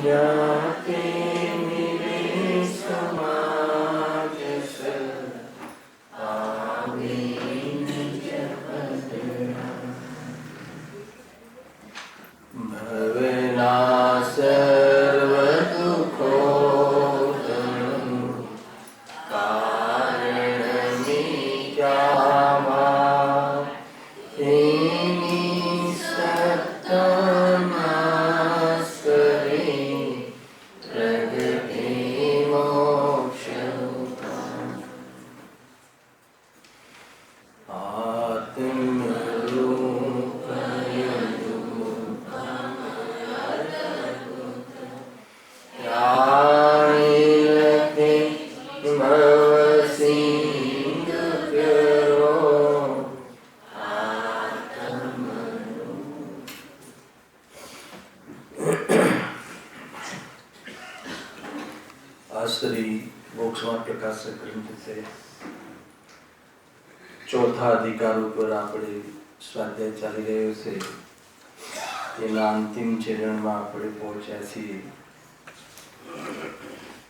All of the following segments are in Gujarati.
जाते मेरे समाज से आवे निज पदरा। भवना सर्व दुखों कारण मीठा ચોથા અધિકાર ઉપર આપણે સ્વાધ્યાય ચાલી રહ્યો છે. એના અંતિમ ચરણમાં આપણે પહોંચ્યા છીએ.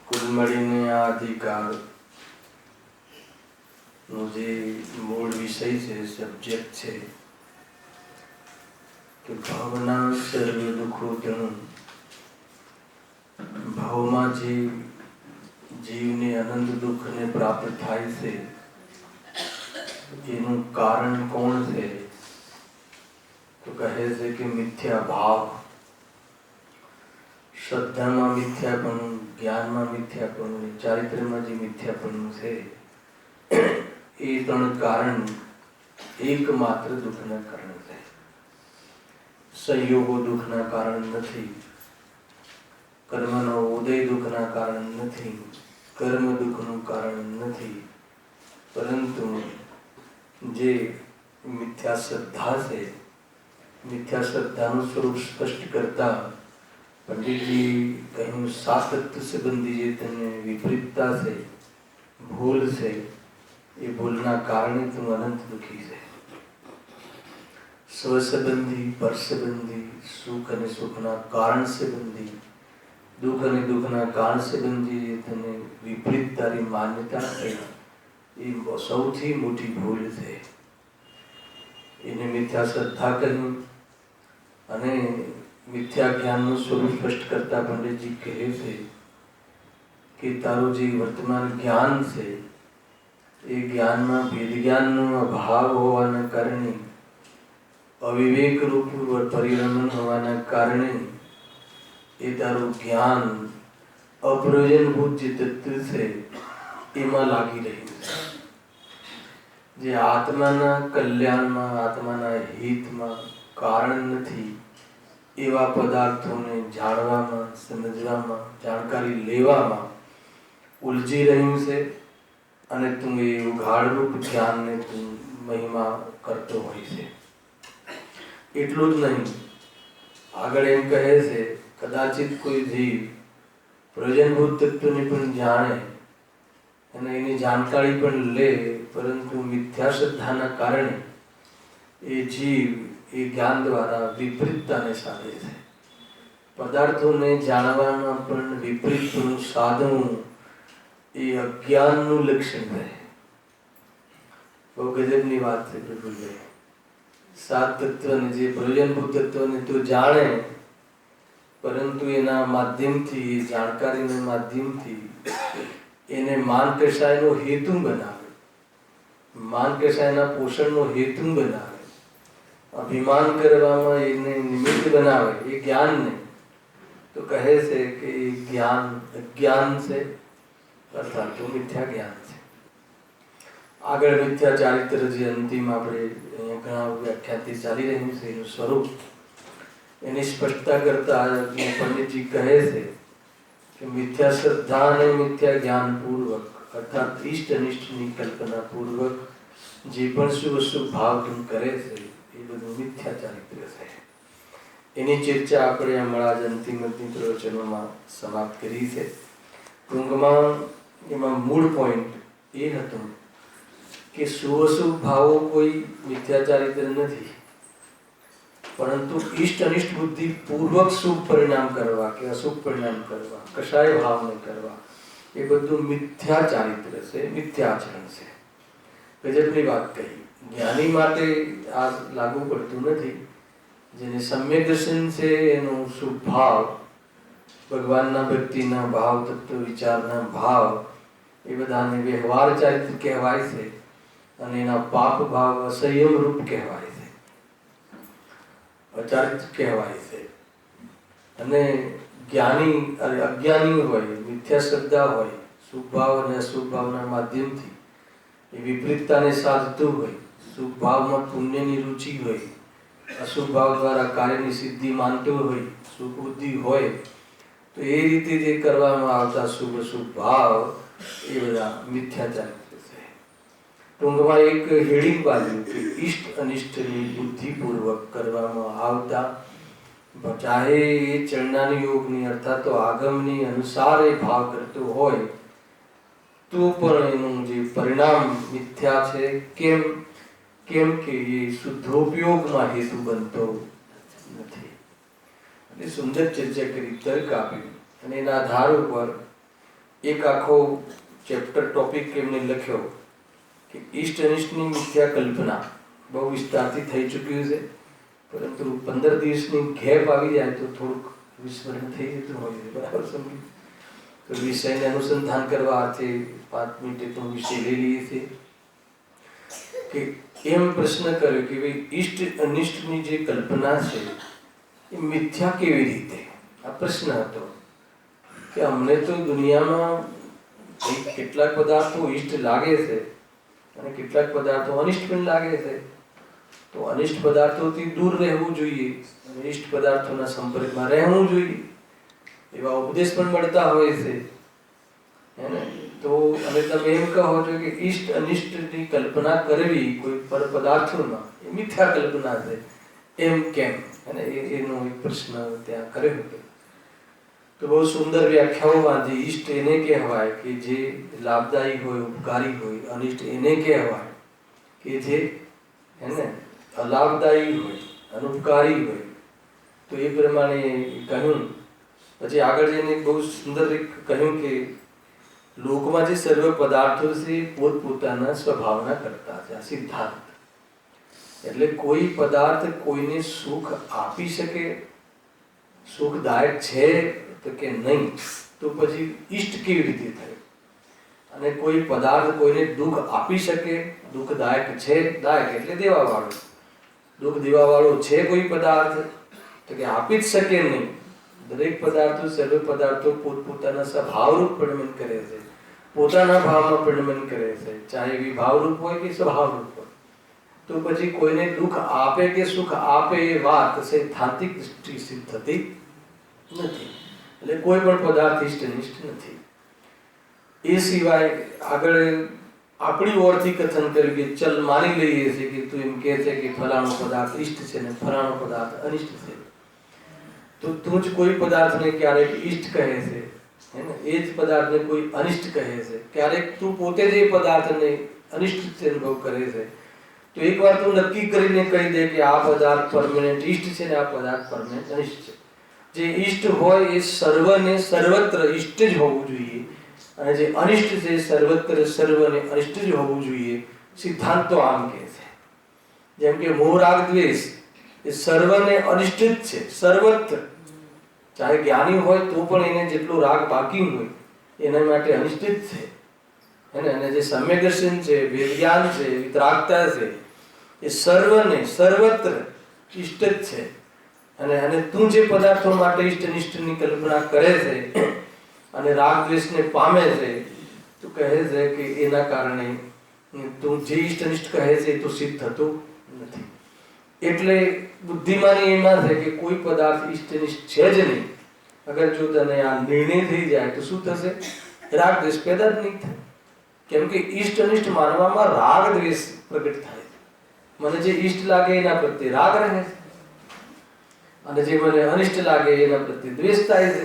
કુલ મળીને આ અધિકારનો જે મૂળ વિષય છે, સબ્જેક્ટ છે કે ભાવના સર્વ દુઃખો તણું. ભાવમાં જે જીવને અનંત દુઃખને પ્રાપ્ત થાય છે એનું કારણ કોણ છે? તો કહે છે કે મિથ્યા ભાવ. શ્રદ્ધામાં મિથ્યાપણું, જ્ઞાનમાં મિથ્યાપણું, ચારિત્ર્યમાં જે મિથ્યાપણું છે એ ત્રણ કારણ એકમાત્ર દુઃખના કારણ છે. સંયોગો દુઃખના કારણ નથી, કર્મનો ઉદય દુઃખના કારણ નથી, કર્મ દુઃખનું કારણ નથી, પરંતુ જે મિથ્યા શ્રદ્ધા છે, મિથ્યા શ્રદ્ધાનું સ્વરૂપ સ્પષ્ટ કરતા પંડિતજી કહ્યું સાતત્વ સંબંધી જે તેને વિપરીતતા છે, ભૂલ છે, એ ભૂલના કારણે તું અનંત દુઃખી છે. સ્વસંબંધી, પરસંબંધી, સુખ અને સુખના કારણ સંબંધી, દુઃખ અને દુઃખના કારણ સંબંધી જે તેને વિપરીત તારી માન્યતા છે એ સૌથી મોટી ભૂલ છે. એને મિથ્યા શ્રદ્ધા કહ્યું. અને મિથ્યા જ્ઞાનનું સ્વરૂપ સ્પષ્ટ કરતા પંડિતજી કહે છે કે તારું જે વર્તમાન જ્ઞાન છે એ જ્ઞાનમાં ભેદ જ્ઞાનનો અભાવ હોવાના કારણે, અવિવેક રૂપ પરિણમન હોવાના કારણે એ તારું જ્ઞાન અપ્રયોજનભૂત જે તત્વ છે એમાં લાગી રહ્યું છે. જે આત્માના કલ્યાણમાં, આત્માના હિતમાં કારણ નથી એવા પદાર્થોને જાણવામાં, સમજવામાં, જાણકારી લેવામાં ઉલઝી રહ્યું છે. અને તું એ ઉઘાડરૂપ જ્ઞાનને તું મહિમા કરતો હોય છે. એટલું જ નહીં, આગળ એમ કહે છે કદાચિત કોઈ જીવ પ્રયોજનભૂત તત્વને પણ જાણે અને એની જાણકારી પણ લે, પરંતુ મિથ્યા શ્રદ્ધાના કારણે એ જીવ એ જ્ઞાન દ્વારા વિપરીતતાને સાધે છે. પદાર્થોને જાણવામાં પણ વિપરીતનું સાધવું એ અજ્ઞાનનું લક્ષણ છે. બહુ ગજબની વાત છે પ્રભુભાઈ. સાત તત્વને, જે પ્રયોજનભૂત તત્વને તું જાણે, પરંતુ એના માધ્યમથી, જાણકારીના માધ્યમથી એને માન કષાયનો હેતુ બનાવે, માન કષાયના પોષણનો હેતુ બનાવે, અભિમાન કરવામાં એને નિમિત્ત બનાવે એ જ્ઞાનને, તો કહે છે કે એ જ્ઞાન અજ્ઞાન છે, અર્થાત તો મિથ્યા જ્ઞાન છે. આગળ મિથ્યા ચારિત્ર જે અંતિમ આપણે અહીંયા ઘણા વ્યાખ્યાનથી ચાલી રહ્યું છે એનું સ્વરૂપ, એની સ્પષ્ટતા કરતા પંડિતજી કહે છે કે મિથ્યા શ્રદ્ધા અને મિથ્યા જ્ઞાન પૂર્વક, અર્થાત ઇષ્ટ અનિષ્ટની કલ્પના પૂર્વક જે પણ શુભ અશુભ ભાવ તું કરે છે એ બધું મિથ્યા ચારિત્ર છે. એની ચર્ચા આપણે હમણાં જ અંતિમ પ્રવચનોમાં સમાપ્ત કરી છે. ટૂંકમાં એમાં મૂળ પોઈન્ટ એ હતો કે શુભ અશુભ ભાવો કોઈ મિથ્યા ચારિત્ર નથી, પરંતુ ઇષ્ટ અનિષ્ટ બુદ્ધિ પૂર્વક શુભ પરિણામ કરવા કે અશુભ પરિણામ કરવા, કશાય ભાવ ન કરવા, એ બધું મિથ્યા ચારિત્ર છે, મિથ્યાચરણ છે. ગજબની વાત કહી. જ્ઞાની માટે આ લાગુ પડતું નથી. જેને સમ્યક દર્શન છે એનો શુભ ભાવ, ભગવાનના ભક્તિના ભાવ, તત્વ વિચારના ભાવ, એ બધાને વ્યવહાર ચારિત્ર કહેવાય છે. અને એના પાપ ભાવ અસંયમ રૂપ કહેવાય છે, અચારિત્ર કહેવાય છે. અને જ્ઞાની અને અજ્ઞાની હોય, મિથ્યા શ્રદ્ધા હોય, શુભ ભાવ અને અશુભ ભાવના માધ્યમથી એ વિપરીતતાને સાધતું હોય, શુભ ભાવમાં પુણ્યની રુચિ હોય, અશુભ ભાવ દ્વારા કાર્યની સિદ્ધિ માનતો હોય, શુભ બુદ્ધિ હોય, તો એ રીતે જે કરવામાં આવતા શુભ અશુભ ભાવ એ બધા મિથ્યાચાર છે. ટૂંકમાં એક હેડિંગ બાંધ્યું કે ઇષ્ટ અનિષ્ટની બુદ્ધિપૂર્વક કરવામાં આવતા, ચાહે એ ચરણાની યોગની અર્થાત તો આગમની અનુસાર એ ભાવ કરતો હોય તો પણ એનું જે પરિણામ મિથ્યા છે. કેમ કે એ શુદ્ધોપયોગમાં હેતુ બનતો નથી. એટલે સુંદર ચર્ચા કરી, તર્ક આપ્યું, અને એના આધાર ઉપર એક આખો ચેપ્ટર ટોપિક એમને લખ્યો કે ઇષ્ટ અનિષ્ટની મિથ્યા કલ્પના. બહુ વિસ્તારથી થઈ ચૂક્યું છે, પરંતુ 15 દિવસની ગેપ આવી જાય તો થોડુંક વિસ્મરણ થઈ જતું હોય છે. બરાબર સમજી? તો વિષયને અનુસંધાન કરવા અર્થે 5 મિનિટે તો વિષય લઈ લઈએ છીએ. કે એમ પ્રશ્ન કર્યો કે ભાઈ ઇષ્ટ અનિષ્ટની જે કલ્પના છે એ મિથ્યા કેવી રીતે? આ પ્રશ્ન હતો કે અમને તો દુનિયામાં કેટલાક પદાર્થો ઇષ્ટ લાગે છે અને કેટલાક પદાર્થો અનિષ્ટ પણ લાગે છે. તો અનિષ્ટ પદાર્થોથી દૂર રહેવું જોઈએ અને ઇષ્ટ પદાર્થોના સંપર્કમાં રહેવું જોઈએ, એવા ઉપદેશ પણ મળતા હોય છે. હે ને? તો અને તમે એમ કહો છો કે ઇષ્ટ અનિષ્ટની કલ્પના કરવી કોઈ પર પદાર્થોમાં એ મિથ્યા કલ્પના છે, એમ કેમ? અને એનો એક પ્રશ્ન ત્યાં કર્યો હતો. તો બહુ સુંદર વ્યાખ્યાઓ બાંધી. ઇષ્ટ એને કહેવાય કે જે લાભદાયી હોય, ઉપકારી હોય. અનિષ્ટ એને કહેવાય કે જે હે ને અલાભદાયી હોય, અનુપકારી હોય. તો એ પ્રમાણે કહ્યું. પછી આગળ જઈને બહુ સુંદર કહ્યું કે લોકમાં જે સર્વ પદાર્થો છે પોતપોતાના સ્વભાવના કરતા છે. આ સિદ્ધાંત. એટલે કોઈ પદાર્થ કોઈને સુખ આપી શકે, સુખદાયક છે તો કે નહીં, તો પછી ઇષ્ટ કેવી રીતે થાય? અને કોઈ પદાર્થ કોઈને દુઃખ આપી શકે, દુઃખદાયક છે, દાયક એટલે દેવા વાળો, દુઃખ દેવા વાળો છે કોઈ પદાર્થ, તો કે આપી જ શકે નહીં. દરેક પદાર્થો, સર્વ પદાર્થો પોતપોતાના સ્વભાવરૂપ પરિણમન કરે છે, પોતાના ભાવમાં પરિણમન કરે છે, ચાહે વિભાવરૂપ હોય કે સ્વભાવરૂપ હોય. તો પછી કોઈને દુઃખ આપે કે સુખ આપે એ વાત સૈદ્ધાંતિક દૃષ્ટિ સિદ્ધ થતી નથી. એટલે કોઈ પણ પદાર્થ ઇષ્ટ અનિષ્ટ નથી. એ સિવાય આગળ આપણી ઓરથી કથન કર્યું કે ચલ માની લઈએ છીએ કે તું એમ કહે છે કે ફલાણો પદાર્થ ઇષ્ટ છે ને ફલાણો પદાર્થ અનિષ્ટ છે, તો તું જ કોઈ પદાર્થને ક્યારેક ઇષ્ટ કહે છે, હે ને? એ જ પદાર્થને કોઈ અનિષ્ટ કહે છે. ક્યારેક તું પોતે જ એ પદાર્થને અનિષ્ટ અનુભવ કરે છે. તો એકવાર તું નક્કી કરીને કહી દે કે આ પદાર્થ પરમેનન્ટ ઇષ્ટ છે ને આ પદાર્થ પરમેનન્ટ અનિષ્ટ છે. જે ઇષ્ટ હોય એ સર્વને સર્વત્ર ઇષ્ટ જ હોવું જોઈએ, અને જે અનિષ્ટ છે સર્વત્ર સર્વને અનિષ્ટ જ હોવું જોઈએ. સિદ્ધાંત તો આમ કહે છે. જેમ કે મોહ રાગ દ્વેષ એ સર્વને અનિષ્ટ જ છે, સર્વત્ર. ચાહે જ્ઞાની હોય તો પણ એને જેટલો રાગ બાકી હોય એના માટે અનિષ્ટ જ છે. અને જે સમ્યક દર્શન છે, વિજ્ઞાન છે, વિતરાગતા છે, એ સર્વને સર્વત્ર ઇષ્ટ જ છે. અને તું જે પદાર્થો માટે ઇષ્ટ અનિષ્ટની કલ્પના કરે છે અને રાગ દ્વેષને પામે છે, તો કહે છે કે એના કારણે તું જે ઇષ્ટ અનિષ્ટ કહે છે એ તો સિદ્ધ થતું નથી. એટલે બુદ્ધિમાની એમાં છે કે કોઈ પદાર્થ ઇષ્ટ અનિષ્ટ છે જ નહીં. અગર જો તને આ નિર્ણય થઈ જાય તો શું થશે? રાગ દ્વેષ પેદા જ નહીં થાય. કેમ કે ઇષ્ટ અનિષ્ટ માનવામાં રાગ દ્વેષ પ્રગટ થાય છે. મને જે ઇષ્ટ લાગે એના પ્રત્યે રાગ રહે છે, અને જે મને અનિષ્ટ લાગે એના પ્રત્યે દ્વેષ થાય છે,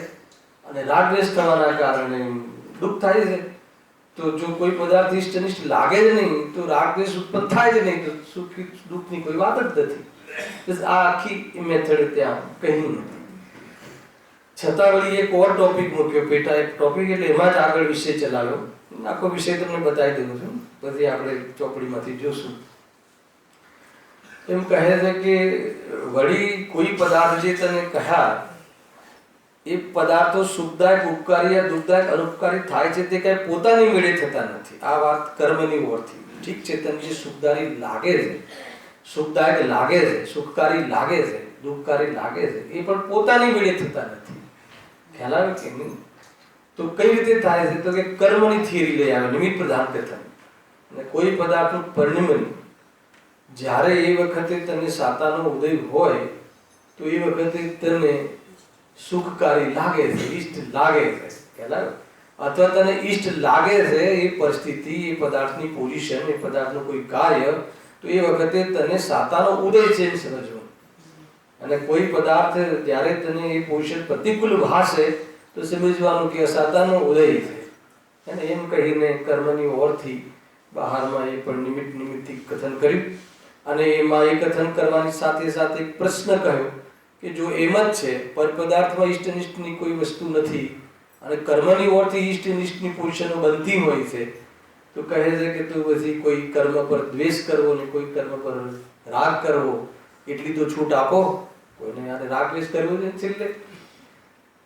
અને રાગ દ્વેષ થવાના કારણે દુઃખ થાય છે. તો જો કોઈ પદાર્થ ઇષ્ટ અનિષ્ટ લાગે જ નહીં તો રાગ દ્વેષ ઉત્પન્ન થાય જ નહીં, તો સુખ દુઃખની કોઈ વાત જ નથી. બસ આ આખી મેથડ ત્યાં કહી નથી. છતાં વળી એક ઓર ટોપિક મૂક્યો, પેટા એક ટોપિક, એટલે એમાં જ આગળ વિષય ચલાવ્યો. આખો વિષય તમને બતાવી દઉં છું, પછી આપણે ચોપડીમાંથી જોશું. એમ કહે છે કે વળી કોઈ પદાર્થ જે તને કહ્યા એ પદાર્થો સુખદાયક, ઉપકારી યા દુઃખદાયક, અનુપકારી થાય છે તે કઈ પોતાની મેળે થતા નથી. આ વાત કર્મની ઓરથી. ઠીક છે, તને જે સુખદારી લાગે છે, સુખદાયક લાગે છે, સુખકારી લાગે છે, દુઃખકારી લાગે છે, એ પણ પોતાની મેળે થતા નથી. ખ્યાલ આવે કે નહીં? તો કઈ રીતે થાય છે? તો કે કર્મની થિયરી લઈ આવે, નિમિત્ત પ્રધાન કથન. અને કોઈ પદાર્થનું પરિણમન જ્યારે એ વખતે તને સાતાનો ઉદય હોય તો એ વખતે તને સુખકારી લાગે છે, ઈષ્ટ લાગે છે. ખ્યાલ આવે? અથવા તને ઈષ્ટ લાગે છે એ પરિસ્થિતિ, એ પદાર્થની પોઝિશન, એ પદાર્થનું કોઈ કાર્ય, તો એ વખતે તને સાતાનો ઉદય છે એમ સમજવું. અને કોઈ પદાર્થ જ્યારે તને એ પોઝિશન પ્રતિકૂળ ભાષે તો સમજવાનું કે સાતાનો ઉદય છે. અને એમ કહીને કર્મની ઓરથી બહારમાં એ પણ નિમિત્તિક કથન કર્યું. અને એમાં એ કથન કરવાની સાથે સાથે એક પ્રશ્ન કહ્યો કે જો એમ જ છે, પર પદાર્થમાં ઈષ્ટનિષ્ઠની કોઈ વસ્તુ નથી અને કર્મની ઓરથી ઈષ્ટનિષ્ઠની પોઝિશનો બનતી હોય છે, તો કહે છે કે તું પછી કોઈ કર્મ પર દ્વેષ કરવો ને કોઈ કર્મ પર રાગ કરવો, એટલી તો છૂટ આપો. કોઈને યાર રાગ દ્વેષ કરવો છે છેલ્લે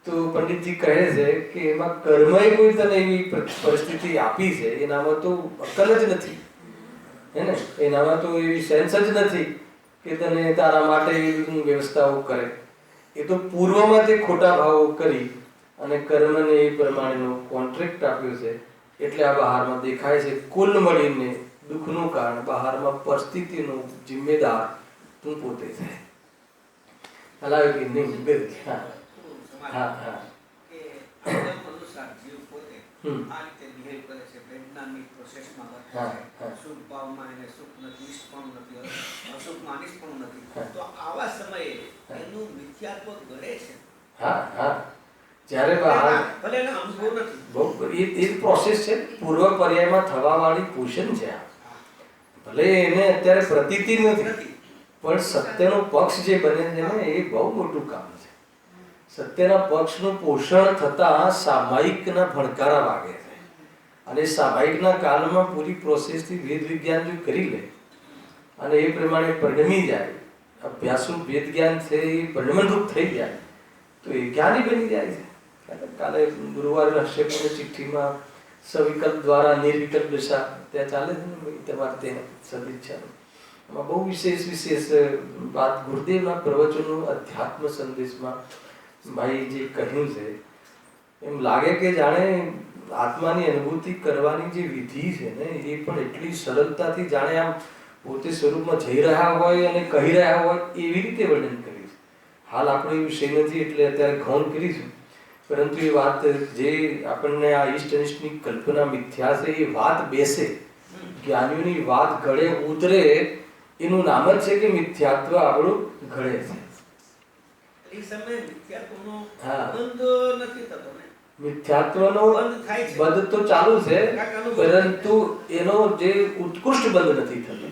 તો પંડિતજી કહે છે કે એમાં કર્મએ કોઈ તને એવી પરિસ્થિતિ આપી છે, એનામાં તો અક્કલ જ નથી, હે ને? એનામાં તો એવી સેન્સ જ નથી કે તને તારા માટે એવી વ્યવસ્થાઓ કરે. એ તો પૂર્વમાં તે ખોટા ભાવો કરી અને કર્મને એ પ્રમાણેનો કોન્ટ્રાક્ટ આપ્યો છે. એટલે આ બહારમાં દેખાય છે. કુલ મળીને દુઃખનું કારણ બહારમાં પરિસ્થિતિનો જિમ્મેદાર તું પોતે છે. હલાવે કે નહીં? હા હા હા. જ્યારે બહાર એ પ્રોસેસ છે, પૂર્વ પર્યાયમાં થવા વાળી પોષણ છે. ભલે એને અત્યારે પ્રતીતિ નથી, પણ સત્યનો પક્ષ જે બને છે ને એ બહુ મોટું કામ છે. સત્યના પક્ષનું પોષણ થતા સામાયિકના ભણકારા વાગે છે. અને સામાયિકના કાળમાં પૂરી પ્રોસેસથી વેદ વિજ્ઞાન જો કરી લે અને એ પ્રમાણે પરિણમી જાય, અભ્યાસુ વેદ જ્ઞાન છે એ પરિણમનરૂપ થઈ જાય, તો એ જ્ઞાની બની જાય છે. કાલે ગુરુવારે હશે ચિઠ્ઠીમાં સવિકલ્પ દ્વારા નિર્વિકલ્પ દશા ત્યાં ચાલે છે ને તમારે તેને સદિચ્છા, એમાં બહુ વિશેષ વાત ગુરુદેવના પ્રવચનો અધ્યાત્મ સંદેશમાં ભાઈ જે કહ્યું છે, એમ લાગે કે જાણે આત્માની અનુભૂતિ કરવાની જે વિધિ છે ને એ પણ એટલી સરળતાથી જાણે આમ પોતે સ્વરૂપમાં જઈ રહ્યા હોય અને કહી રહ્યા હોય એવી રીતે વર્ણન કર્યું છે. હાલ આપણો એ વિષય નથી એટલે અત્યારે ગૌણ કરીશું, પરંતુ એ વાત જે આપણને આ ઈષ્ટ અનિષ્ટની કલ્પના મિથ્યા છે એ વાત બેસે, જ્ઞાનીઓની વાત ગળે ઉતરે, એનું નામ જ છે કે મિથ્યાત્વ આપણું ગળે છે. મિથ્યાત્વનો બંધ તો ચાલુ છે, પરંતુ એનો જે ઉત્કૃષ્ટ બંધ નથી થતો.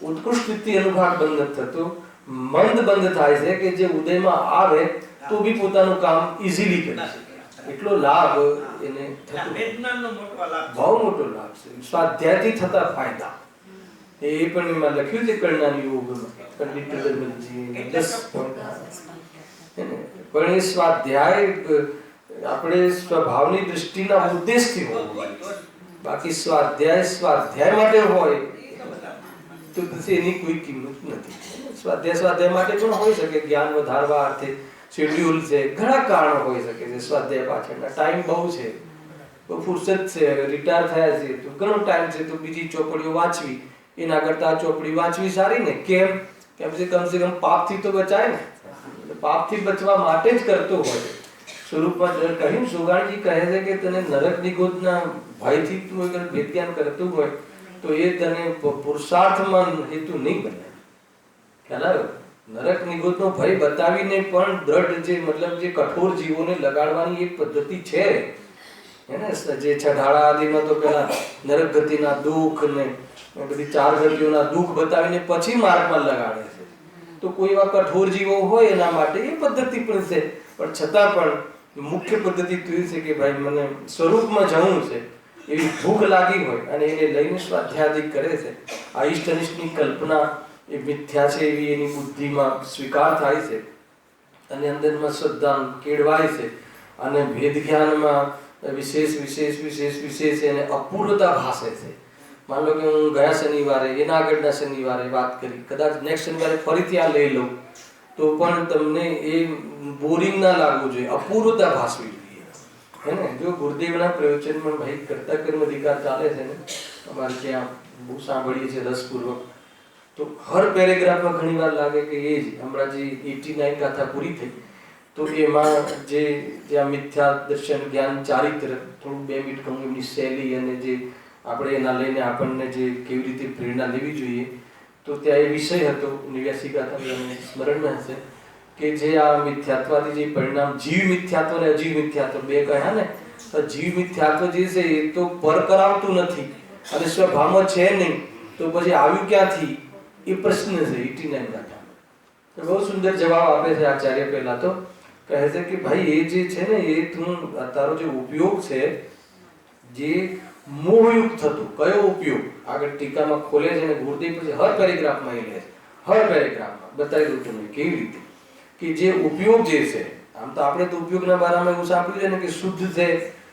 ઉત્કૃષ્ટ રીતે અનુભાગ બંધ નથી થતો, મંદ બંધ થાય છે કે જે ઉદયમાં આવે તો બી પોતાનું કામ ઈઝીલી કરે છે. એટલો લાભ એને થતો, બહુ મોટો લાભ છે. સ્વાધ્યાયથી થતા ફાયદા એ પણ એમાં લખ્યું છે કળનાની યોગમાં, પંડિત ટગરમલજી 10 પણ એ સ્વાધ્યાય આપણે સ્વભાવની દૃષ્ટિના ઉદ્દેશથી હોય. બાકી સ્વાધ્યાય માટે હોય તો પછી એની કોઈ કિંમત નથી. સ્વાધ્યાય માટે પણ હોઈ શકે, જ્ઞાન વધારવા અર્થે શેડ્યુલ છે, ઘણા કારણો હોઈ શકે છે. સ્વાધ્યાય પાછળના ટાઈમ બહુ છે, બહુ ફુરસત છે, રિટાયર થયા છે તો ઘણો ટાઈમ છે, તો બીજી ચોપડીઓ વાંચવી એના કરતા આ ચોપડી વાંચવી સારી ને. કેમ કે પછી કમસે કમ પાપથી તો બચાય ને. પાપથી બચવા માટે જ કરતો હોય. સ્વરૂપમાં કહ્યું સુગાણજી કહે છે કે તને નરક નિગોદના ભયથી તું અગર વેદજ્ઞાન કરતું હોય તો એ તને પુરુષાર્થમાં હેતુ નહીં બને. ખ્યાલ આવ્યો? નરક નિગોદનો ભય બતાવીને પણ દ્રઢ જે મતલબ જે કઠોર જીવોને લગાડવાની એક પદ્ધતિ છે, એને જે છઢાળા આદિમાં તો પેલા નરક ગતિના દુઃખ ને બધી 4 ગતિઓના દુઃખ બતાવીને પછી માર્ગમાં લગાડે છે. તો કોઈ એવા કઠોર જીવો હોય એના માટે એ પદ્ધતિ પણ છે, પણ છતાં પણ મુખ્ય પદ્ધતિ તો એ છે કે ભાઈ મને સ્વરૂપમાં જવું છે, એવી ભૂખ લાગી હોય અને એને લઈને સ્વાધ્યાય કરે છે. આ ઈષ્ટ અનિષ્ટની કલ્પના એ મિથ્યા છે એવી એની બુદ્ધિમાં સ્વીકાર થાય છે અને અંદરમાં શ્રદ્ધા કેળવાય છે અને ભેદ જ્ઞાનમાં વિશેષ એને અપૂર્ણતા ભાસે છે. માન લો કે હું ગયા શનિવારે એના આગળના શનિવારે વાત કરી, કદાચ નેક્સ્ટ શનિવારે ફરીથી આ લઈ લઉં તો પણ તમને એ બોરિંગ ના લાગવું જોઈએ, અપૂર્ણતા ભાસવી જોઈએ, હે ને. જો ગુરુદેવના પ્રવચનમાં ભાઈ કર્તા કર્મ અધિકાર ચાલે છે ને, અમારે ત્યાં બહુ સાંભળીએ છીએ રસપૂર્વક, તો હર પેરેગ્રાફમાં ઘણી વાર લાગે કે એ જ હમણાં જે 89 ગાથા પૂરી થઈ તો એમાં જે આ મિથ્યા દર્શન જ્ઞાન ચારિત્ર થોડું 2 મિનિટ કહું એમની શૈલી અને જે આપણે એના લઈને આપણને જે કેવી રીતે પ્રેરણા લેવી જોઈએ, તો ત્યાં એ વિષય હતો 89 ગાથા સ્મરણમાં હશે કે જે આ મિથ્યાત્વથી જે પરિણામ જીવ મિથ્યાત્વ અને અજીવ મિથ્યાત્વ બે કહ્યા ને, તો જીવ મિથ્યાત્વ જે છે એ તો પર કરાવતું નથી અને સ્વભાવમાં છે નહીં, તો પછી આવ્યું ક્યાંથી એ પ્રશ્ન છે 89 ગાથા. તો બહુ સુંદર જવાબ આપે છે આચાર્ય. પહેલા તો કહે છે કે ભાઈ એ જે છે ને એ તું તારો જે ઉપયોગ છે જે મોહયુક્ત થતું, કયો ઉપયોગ આગળ ટીકામાં ખોલે છે અને ગુરુદેવ પછી હર પેરેગ્રાફમાં એ લે છે, હર પેરેગ્રાફમાં બતાવી દઉં તમને કેવી રીતે કે જે ઉપયોગ જે છે, આમ તો આપણે તો ઉપયોગના બારામાં એવું સાંભળ્યું છે ને કે શુદ્ધ છે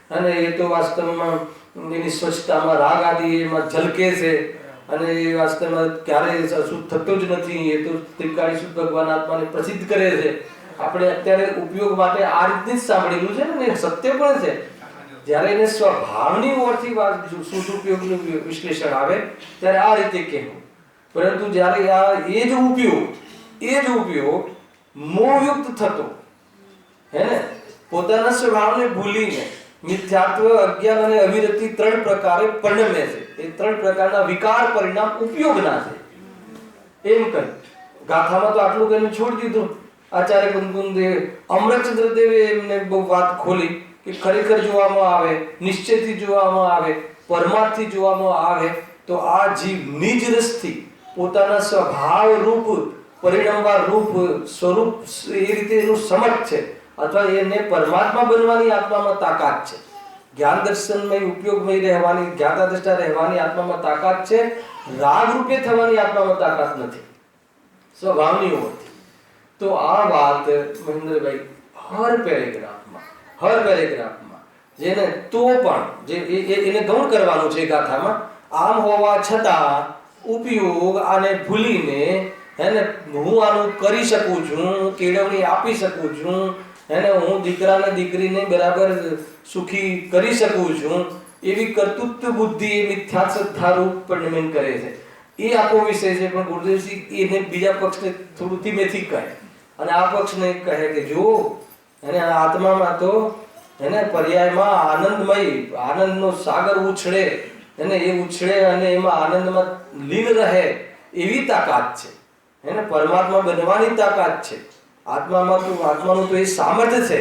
અને એ તો વાસ્તવમાં એની સ્વચ્છતામાં રાગ આદિ એમાં ઝલકે છે અને એ વાસ્તવમાં ક્યારેય અશુદ્ધ થતો જ નથી, એ તો ત્રિકાળી શુદ્ધ ભગવાન આત્માને પ્રસિદ્ધ કરે છે. આપણે અત્યારે ઉપયોગ માટે આ રીતની જ સાંભળેલું છે ને, સત્ય પણ છે. જ્યારે એને સ્વભાવની ઓરથી શુદ્ધ ઉપયોગનું વિશ્લેષણ આવે ત્યારે આ રીતે કહેવું, પરંતુ જ્યારે આ એ જ ઉપયોગ મોહયુક્ત થતો, હે ને, પોતાના સ્વભાવને ભૂલીને મિથ્યાત્વ, અજ્ઞાન અને અવિરતિ 3 પ્રકારે પરિણમે છે. એ 3 પ્રકારના વિકાર પરિણામ ઉપયોગના છે એમ કહી ગાથામાં તો આટલું કહીને છોડી દીધું. આચાર્ય કુંકુમદેવ, અમરચંદ્ર દેવે એમને બહુ વાત ખોલી કે ખરેખર જોવામાં આવે, નિશ્ચયથી જોવામાં આવે, પરમાર્થથી જોવામાં આવે તો આ જીવ નિજ રસથી પોતાના સ્વભાવ રૂપ પરિણમવા રૂપ સ્વરૂપ એ રીતે એનું સમર્થ છે, અથવા એને પરમાત્મા બનવાની આત્મામાં તાકાત છે. જ્ઞાન દર્શનમય ઉપયોગમય રહેવાની, જ્ઞાતા દ્રષ્ટા રહેવાની આત્મામાં તાકાત છે, રાગ રૂપે થવાની આત્મામાં તાકાત નથી સ્વભાવની ઓરથી. તો આ વાત મહેન્દ્રભાઈ હર પેરેગ્રાફમાં જેને તો પણ જે એને ગૌણ કરવાનું છે ગાથામાં, આમ હોવા છતાં ઉપયોગ આને ભૂલીને, હેને, હું આનું કરી શકું છું, કેળવણી આપી શકું છું, હેને, હું દીકરાને દીકરીને બરાબર સુખી કરી શકું છું, એવી કર્તૃત્વ બુદ્ધિ એ મિથ્યા શ્રદ્ધારૂપ પરિણમન કરે છે. એ આખો વિષય છે. પણ ગુરુદેવજી એને બીજા પક્ષને થોડું ધીમેથી કહે અને આ પક્ષને કહે કે જો એને આત્મામાં તો એને પર્યાયમાં આનંદનો સાગર ઉછળે, એને એ ઉછળે અને એમાં આનંદમાં લીન રહે એવી તાકાત છે, એને પરમાત્મા બનવાની તાકાત છે આત્માનું તો એ સામર્થ્ય છે.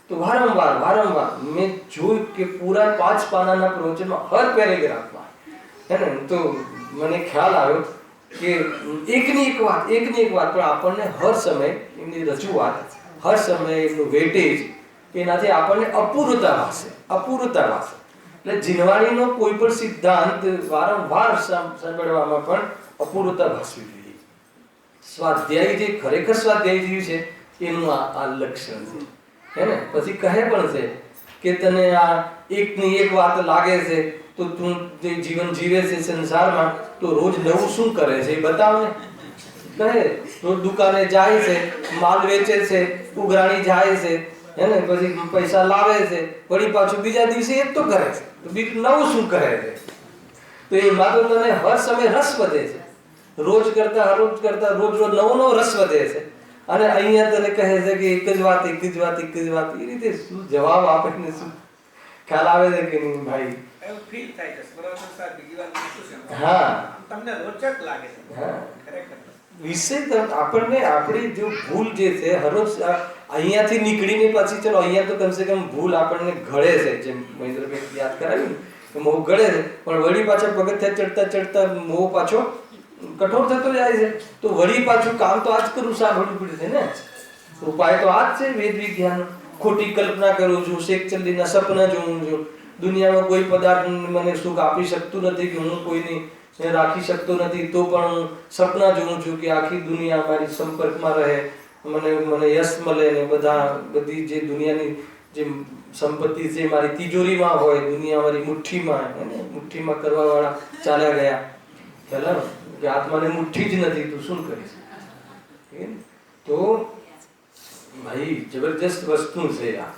તો વારંવાર મેં જોયું કે પૂરા 5 પાનાના પ્રવચનમાં હર પેરેગ્રાફમાં, હે ને, તો મને ખ્યાલ આવ્યો કે એકની એક વાત પણ આપણને હર સમય એમની રજૂઆત, હર સમય એમનું વેટેજ, એનાથી આપણને અપૂર્ણતા ભાસે. એટલે જીનવાણીનો કોઈ પણ સિદ્ધાંત વારંવાર સાંભળવામાં પણ અપૂર્ણતા ભાસવી જોઈએ. સ્વાધ્યાય જે ખરેખર સ્વાધ્યાય થયું છે એનું આ લક્ષણ છે, હે ને. પછી કહે પણ છે કે તને આ એકની એક વાત લાગે છે તો તું જે જીવન જીવે છે સંસારમાં તો રોજ નવું શું કરે છે એ બતાવ ને. કહે રોજ દુકાને જાય છે, માલ વેચે છે, ઉઘરાણી જાય છે, હે ને, પછી પૈસા લાવે છે, વળી પાછું બીજા દિવસે એ તો કરે છે, તો બીજું નવું શું કરે છે? તો એમાં તો તને હર સમય રસ વધે છે, રોજ કરતા નવો રસ વધે છે. અને અહીંયા તને કહે છે કે એક જ વાત એ રીતે શું જવાબ આપે ને શું ખ્યાલ આવે છે કે નહીં ભાઈ? એવું ફીલ થાય છે બરાબર સાહેબ, બીજી વાત શું છે? હા, તમને રોચક લાગે છે. હા, ખરેખર વિષય આપણને આપણી જો ભૂલ જે છે હરોજ અહીંયાથી નીકળીને પછી ચલો અહીંયા તો કમસે કમ ભૂલ આપણને ઘડે છે, જેમ મહેન્દ્રભાઈ યાદ કરાવ્યું કે મોહ ઘડે છે, પણ વળી પાછા પગથિયા ચડતા મોહ પાછો કઠોર થતો જાય છે. તો વળી પાછું કામ તો આજ કરું સાંભળવું પડશે ને. ઉપાય તો આજ છે વેદ વિજ્ઞાન. ખોટી કલ્પના કરું છું, શેખ ચલ્લીના સપના જોઉં છું, દુનિયામાં કોઈ પદાર્થ મને સુખ આપી શકતું નથી, કે હું કોઈને રાખી શકતો નથી, તો પણ હું સપના જોઉં છું કે આખી દુનિયા મારી સંપર્કમાં રહે, મને યશ મળે ને બધી જે દુનિયાની જે સંપત્તિ છે મારી તિજોરીમાં હોય, દુનિયા મારી મુઠ્ઠીમાં, મુઠ્ઠીમાં કરવા વાળા ચાલ્યા ગયા. પહેલા કે આત્માને મુઠ્ઠી જ નથી, તું શું કરીશ? તો ભાઈ જબરજસ્ત વસ્તુ છે આ.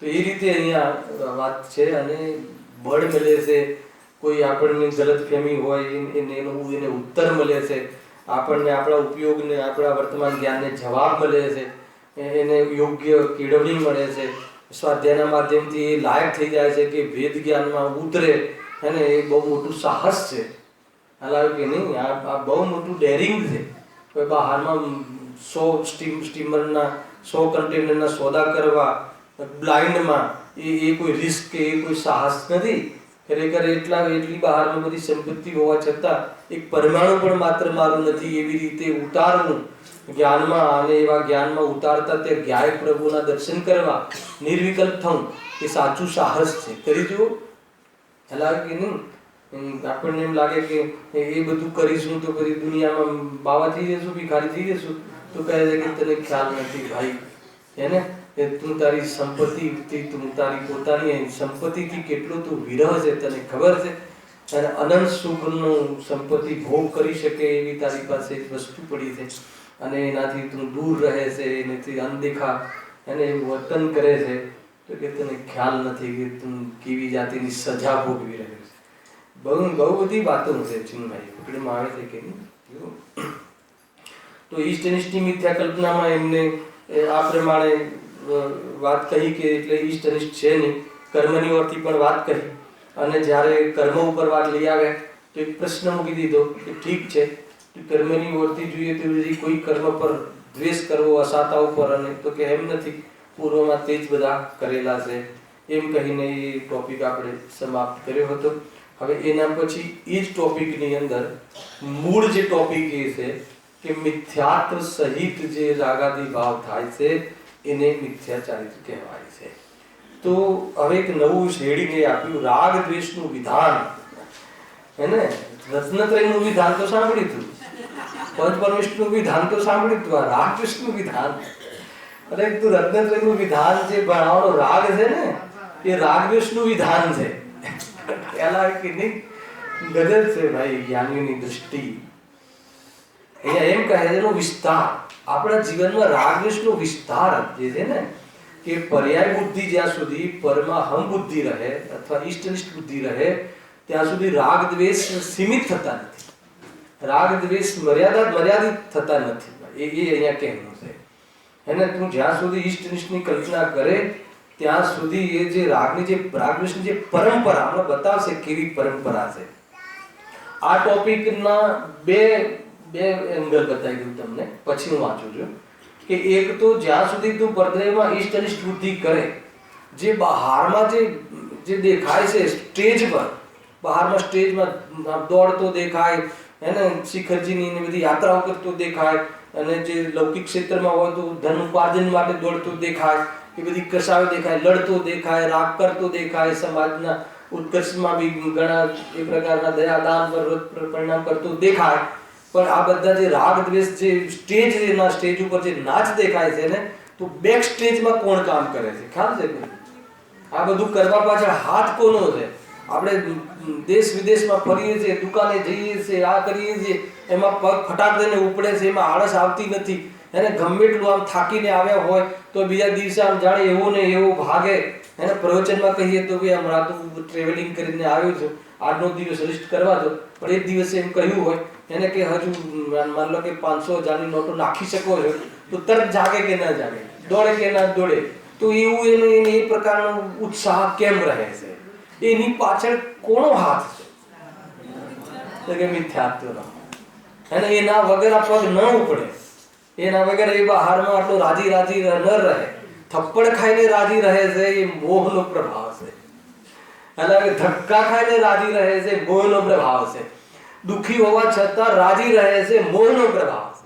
તો એ રીતે અહીંયા વાત છે. અને બળ મળે છે, કોઈ આપણને ગલતફહેમી હોય એને ઉત્તર મળે છે, આપણને આપણા ઉપયોગને આપણા વર્તમાન જ્ઞાનને જવાબ મળે છે, એને યોગ્ય કેળવણી મળે છે. સ્વાધ્યાયના માધ્યમથી એ લાયક થઈ જાય છે કે વેદ જ્ઞાનમાં ઉતરે. અને એ બહુ મોટું સાહસ છે. હાલાકી કે નહીં, આ બહુ મોટું ડેરિંગ છે. કોઈ બહારમાં 100 સ્ટીમરના 100 કન્ટેનરના સોદા કરવા બ્લાઇન્ડમાં, એ કોઈ રિસ્ક કે એ કોઈ સાહસ નથી. ખરેખર એટલી બહારમાં બધી સંપત્તિ હોવા છતાં એક પરમાણુ પણ માત્ર મારું નથી, એવી રીતે ઉતારવું જ્ઞાનમાં. અને એવા જ્ઞાનમાં ઉતારતા તે જ્ઞાય પ્રભુના દર્શન કરવા નિર્વિકલ્પ થવું, એ સાચું સાહસ છે. કરી જુઓ. હાલાકી નહીં, આપણને એમ લાગે કે એ બધું કરીશું તો પછી દુનિયામાં બાવા થઈ જશું, ભિખારી થઈ જશું. તો કહે છે કે તને ખ્યાલ નથી ભાઈ, એને તું તારી સંપત્તિથી, તું તારી પોતાની સંપત્તિથી કેટલો તું વિરહ છે તને ખબર છે? અને અનંત સુખનો સંપત્તિ ભોગ કરી શકે એવી તારી પાસે વસ્તુ પડી છે, અને એનાથી તું દૂર રહે છે, એનાથી અનદેખા એને વર્તન કરે છે. તો કે તને ખ્યાલ નથી કે તું કેવી જાતિની સજા ભોગવી રહ્યો છે. બહુ બધી વાતો છે ચિન્મયભાઈ પકડીમાં આવે છે કે નહીં. તો ઈષ્ટ અનિષ્ટની મિથ્યા કલ્પનામાં એમને આ પ્રમાણે વાત કહી કે એટલે ઈષ્ટ અનિષ્ટ છે નહીં, કર્મની ઓરથી પણ વાત કહી. અને જ્યારે કર્મ ઉપર વાત લઈ આવે તો એક પ્રશ્ન મૂકી દીધો કે ઠીક છે, કર્મની ઓરથી જોઈએ તો કોઈ કર્મ પર દ્વેષ કરવો અસાતા ઉપર, અને તો કે એમ નથી, પૂર્વમાં તે જ બધા કરેલા છે. એમ કહીને એ ટોપિક આપણે સમાપ્ત કર્યો હતો. હવે એના પછી એ જ ટોપિકની અંદર મૂળ જે ટોપિક એ છે કે મિથ્યાત્વ સહિત જે રાગાદી ભાવ થાય છે એને મિથ્યા ચારિત્ર કહેવાય છે. તો હવે એક નવું શેડીને આપ્યું, રાગ દ્વેષનું વિધાન. એને રત્નત્રયનું વિધાન તો સાંભળ્યું હતું, પંચપરમેષ્ઠનું વિધાન તો સાંભળ્યું હતું, આ રાગ દ્વેષનું વિધાન. અરે તું રત્નત્રયનું વિધાન જે ભણાવવાનો રાગ છે ને, એ રાગ દ્વેષનું વિધાન છે. પેલા કે નહીં, ગજબ છે ભાઈ જ્ઞાનીઓની દૃષ્ટિ. અહીંયા એમ કહે છે એનો વિસ્તાર. આપણા જીવનમાં રાગ દ્વેષનો વિસ્તાર જે છે ને, કે પર્યાય બુદ્ધિ જ્યાં સુધી પરમાહમ બુદ્ધિ રહે અથવા ઈષ્ટનિષ્ઠ બુદ્ધિ રહે ત્યાં સુધી રાગ દ્વેષ સીમિત થતા નથી, રાગ દ્વેષ મર્યાદિત થતા નથી. એ અહીંયા કહેવું છે. એને તું જ્યાં સુધી ઈષ્ટનિષ્ઠની કલ્પના કરે ત્યાં સુધી એ જે રાગની જે રાગ દ્વેષની જે પરંપરા હમણાં બતાવશે કેવી પરંપરા છે. આ ટોપિકના બે એંગલ બતાવી દઉં તમને, પછી હું વાંચું છું. કે એક તો જ્યાં સુધી તું પરદયમાં ઈષ્ટ અનિષ્ટ બુદ્ધિ કરે, જે બહારમાં જે દેખાય છે સ્ટેજ પર, બહારમાં સ્ટેજમાં દોડતો દેખાય, એને શિખરજીની ને બધી યાત્રાઓ કરતો દેખાય, અને જે લૌકિક ક્ષેત્રમાં હોય તો ધન ઉપાર્જન માટે દોડતો દેખાય, એ બધી કસાયો દેખાય, લડતો દેખાય, રાગ કરતો દેખાય, સમાજના ઉત્કર્ષમાં બી ઘણા એ પ્રકારના દયાદાન પર પરિણામ કરતો દેખાય. પણ આ બધા જે રાગ દ્વેષ જે સ્ટેજ ઉપર જે નાચ દેખાય છે ને, તો બેક સ્ટેજમાં કોણ કામ કરે છે ખ્યાલ છે? આ બધું કરવા પાછળ હાથ કોનો છે? આપણે દેશ વિદેશમાં ફરીએ છીએ, દુકાને જઈએ છીએ, આ કરીએ છીએ, એમાં પગ ફટાક દઈને ઉપડે છે, એમાં આળસ આવતી નથી. એને ગમે એટલું આમ થાકીને આવ્યા હોય તો બીજા દિવસે આમ જાણે એવો ને એવો ભાગે. એને પ્રવચનમાં કહીએ તો ભાઈ હમણાં તો ટ્રેવલિંગ કરીને આવ્યો છું, આજનો દિવસ લિસ્ટ કરવા દો, પણ એક દિવસે એમ કહ્યું હોય એને કે હજુ માન લો કે 500,000ની નોટો નાખી શકો છો, તો તરત જાગે કે ના જાગે, દોડે કે ના દોડે. તો એવું એને એ પ્રકારનો ઉત્સાહ કેમ રહે છે? એની પાછળ કોનો હાથ છે? કે મિથ્યાત્વનો. અને એના વગર આ પગ ન ઉપડે, એના વગર એ બહારમાં આટલો રાજી ન રહે, થપ્પડ ખાઈને રાજી રહે છે, એ મોહનો પ્રભાવ છે. એટલે ધક્કા ખાઈને રાજી રહે છે, મોહનો પ્રભાવ છે. દુઃખી હોવા છતાં રાજી રહે છે, મોહનો પ્રભાવ છે.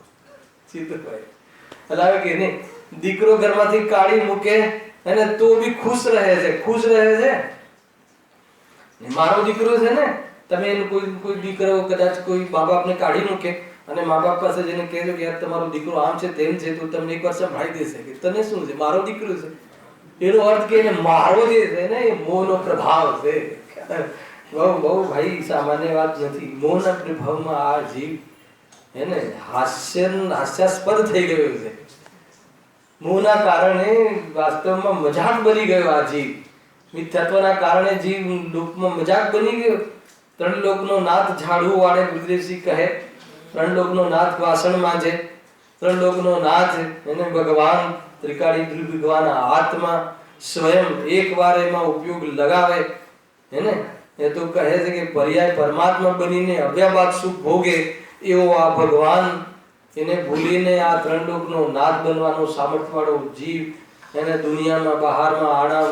ચિત્તભાઈ એટલે કે નહીં, દીકરો ઘરમાંથી કાઢી મૂકે અને તો બી ખુશ રહે છે, ખુશ રહે છે. મારો દીકરો છે ને, તમે કોઈ દીકરો કદાચ કોઈ મા બાપને કાઢી મૂકે અને મા બાપ પાસે જઈને કહેજો કે યાર તમારો દીકરો આમ છે તેમ છે, તો તમને એકવાર સંભળાઈ દેશે કે તને શું છે, મારો દીકરો છે. એનો અર્થ કે મારો જે છે ને એ મોહનો પ્રભાવ છે. બહુ ભાઈ સામાન્ય વાત નથી. મોહના પ્રભાવમાં આ જીવ એને હાસ્યાસ્પદ થઈ ગયો છે. મોહના કારણે વાસ્તવમાં મજાક બની ગયો આ જીવ. મિથ્યાત્વના કારણે જીવ લોકમાં મજાક બની ગયો. ત્રણ લોકનો નાથ ઝાડુ વાળે ગુરુદેવસિંહ કહે, ત્રણ લોકનો નાથ વાસણ માંજે, ત્રણ લોકનો નાથ એને ભગવાન ત્રિકાળી ભગવાન હાથમાં સ્વયં એકવાર એમાં ઉપયોગ લગાવે એને એ તો કહે છે કે પર્યાય પરમાત્મા બનીને અવ્યાબાદ સુખ ભોગે એવો આ ભગવાન એને ભૂલીને આ ત્રણ લોકનો નાથ બનવાનો સામર્થ્ય વાળો જીવ એને દુનિયામાં બહારમાં આણા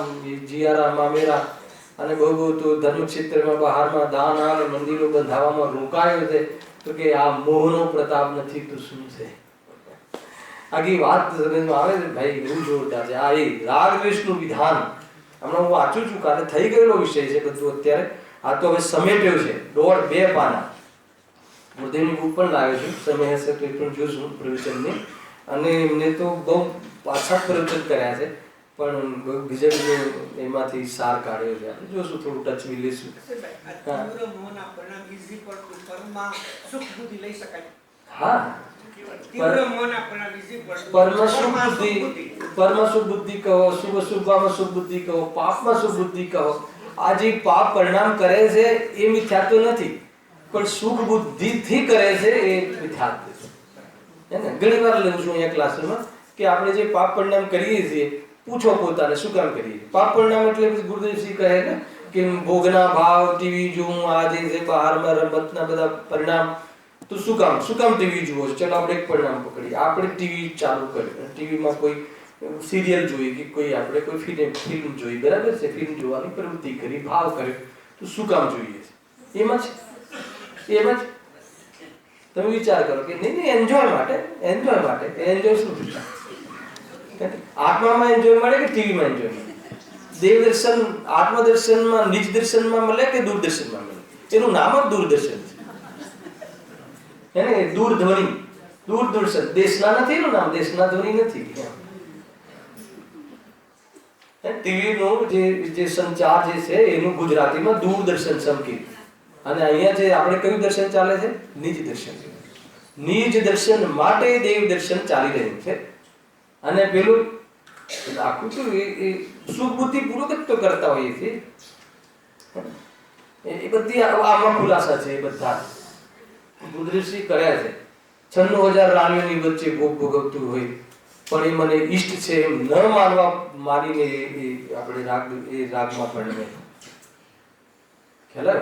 જીયારા મામેરા અને બહુ તો ધર્મક્ષેત્રમાં બહારમાં દાન અને મંદિરો બંધાવવામાં રોકાયો છે. તો કે આ મોહનો પ્રતાપ નથી તો શું છે? આખી વાત સમજમાં આવે છે ભાઈ, એવું જોરદાર છે. આ એ રાગ દ્વેષનું વિધાન હમણાં હું વાંચું છું, કારણ થઈ ગયેલો વિષય છે બધું અત્યારે. આ તો હવે સમેટ્યો છે, 1.5 પાના. ગુરુદેવની બુક પણ લાવ્યો છું, સમય હશે તો એ પણ જોશું પ્રવચનની. અને એમને તો બહુ પાછા પ્રવચન કર્યા છે, પણ બીજા એમાંથી સાર કાઢ્યો છે. આપણે જોશું, થોડું ટચ બી લઈશું. હા, પરમ શુભ બુદ્ધિ કહો, શુભ શુભમાં શુભ બુદ્ધિ કહો, પાપમાં શુભ બુદ્ધિ કહો. આ જે પાપ પરિણામ કરે છે એ મિથ્યાત્વ નથી, પણ સુખ બુદ્ધિથી કરે છે એ મિથ્યાત્વ છે. ઘણી વાર લઉં છું અહીંયા ક્લાસરૂમમાં કે આપણે જે પાપ પરિણામ કરીએ છીએ, પૂછો પોતાને શું કામ કરીએ. પાપ પરિણામ એટલે ગુરુદેવસિંહ કહે ને કે ભોગના ભાવ, ટીવી જોવું, આ જે છે બહારમાં રમતના બધા પરિણામ, તો શું કામ ટીવી જુઓ છો? ચલો આપણે એક પરિણામ પકડીએ. આપણે ટીવી ચાલુ કરી, ટીવીમાં કોઈ સિરિયલ જોઈ કે કોઈ આપણે કોઈ ફિલ્મ જોઈ, બરાબર છે, ફિલ્મ જોવાની પ્રવૃત્તિ કરી, ભાવ કર્યો, તો શું કામ જોઈએ છે? એમ જ તમે વિચાર કરો કે નહીં એન્જોય માટે. એન્જોય શું? આત્મામાં એન્જોય મળે કે ટીવીમાં એન્જોય મળે? દેવ દર્શન આત્મદર્શનમાં, નિજ દર્શનમાં મળે કે દૂરદર્શનમાં મળે? એનું નામ જ દૂરદર્શન છે. દૂરદર્શન દેશના નથી, એનું નામ દેશના ધ્વનિ નથી. ટીવી નો જે સંચાર જે છે એનું ગુજરાતીમાં દૂરદર્શન સંકેત. અને અહીંયા જે આપણે કયું દર્શન ચાલે છે? નિજ દર્શન. નિજ દર્શન માટે દેવ દર્શન ચાલી રહ્યું છે. અને પેલું આખું તો એ સુખ બુદ્ધિ પૂર્વક તો કરતા હોઈએ છીએ. એ બધી આમાં ખુલાસા છે. એ બધા ગુરુદેવસિંહ કર્યા છે. 96,000 રાણીઓની વચ્ચે ભોગ ભોગવતું હોય પણ એ મને ઈષ્ટ છે એમ ન માનવા મારીને આપણે રાગમાં પરણે. ખ્યાલ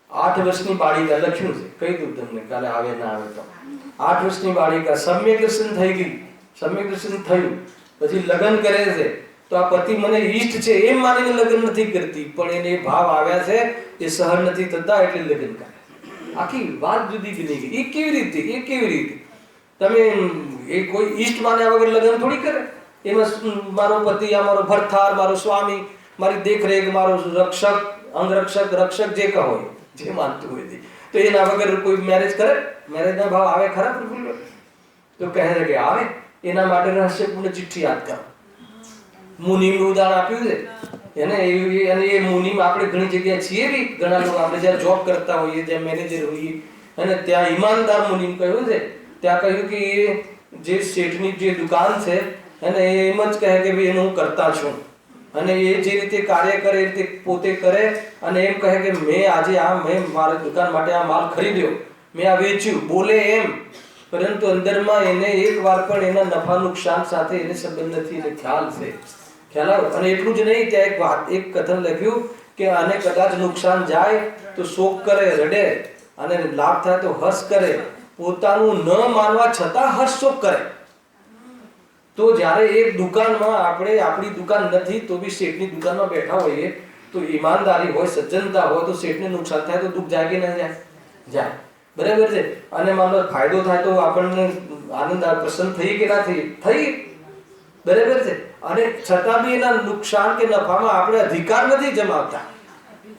8 વર્ષની બાળિકા લખ્યું છે, કહી દઉં તમને, કાલે આવે ના આવે તો. 8 વર્ષની બાળિકા સમ્યક દર્શન થઈ ગઈ, સમ્યક દર્શન થયું, પછી લગ્ન કરે છે. તો આ પતિ મને ઈષ્ટ છે એમ માનીને લગ્ન નથી કરતી, પણ એને ભાવ આવ્યા છે, એ સહન નથી થતા એટલે લગ્ન કરે. આખી વાત જુદી બની ગઈ. એ કેવી રીતે તમે એ કોઈ ઈષ્ટ માન્યા વગર લગ્ન થોડી કરે? એમાં મારો પતિ, આ મારો ભરથાર, મારો સ્વામી, મારી દેખરેખ, મારો રક્ષક, રક્ષક જે કહો, જે માનતું હોય તો એના વગર કોઈ મેરેજ કરે? મેરેજના ભાવ આવે ખરા પ્રભુ? તો કહે છે કે આવે. એના માટે રહસ્યપૂર્ણ ચિઠ્ઠી યાદ કરો. મુનિનું ઉદાહરણ આપ્યું છે એને. એ મુનિમ આપણે ઘણી જગ્યાએ છીએ બી, ઘણા લોકો આપણે જ્યાં જોબ કરતા હોઈએ, જ્યાં મેનેજર હોઈએ, અને ત્યાં ઈમાનદાર મુનિમ કહ્યું છે. ત્યાં કહ્યું કે એ જે શેઠની જે દુકાન છે એને એમ જ કહે કે ભાઈ એનું હું કરતા છું, અને એ જે રીતે કાર્ય કરે એ રીતે પોતે કરે, અને એમ કહે કે મેં આજે મેં મારી દુકાન માટે આ માલ ખરીદ્યો, મેં આ વેચ્યું, બોલે એમ, પરંતુ અંદરમાં એને એક વાર પણ એના નફા નુકસાન સાથે એને સંબંધ નથી, એને ખ્યાલ છે. અને એટલું જ નહીં, ત્યાં એક કથન લખ્યું કે આને કદાચ નુકસાન જાય તો શોક કરે, રડે, અને લાભ થાય તો હર્ષ કરે. પોતાનું ન માનવા છતાં હર્ષ શોક કરે. તો જ્યારે એક દુકાનમાં આપણે, આપણી દુકાન નથી તો બી શેઠની દુકાનમાં બેઠા હોઈએ, તો ઈમાનદારી હોય, સજ્જનતા હોય, તો શેઠને નુકસાન થાય તો દુઃખ જાગે ના જાય? જાય. બરાબર છે. અને માનો ફાયદો થાય તો આપણને આનંદ પ્રસન્ન થઈ કે ના થઈ, બરાબર છે. અને છતાં બી એના નુકસાન કે નફામાં આપણે અધિકાર નથી જમાવતા,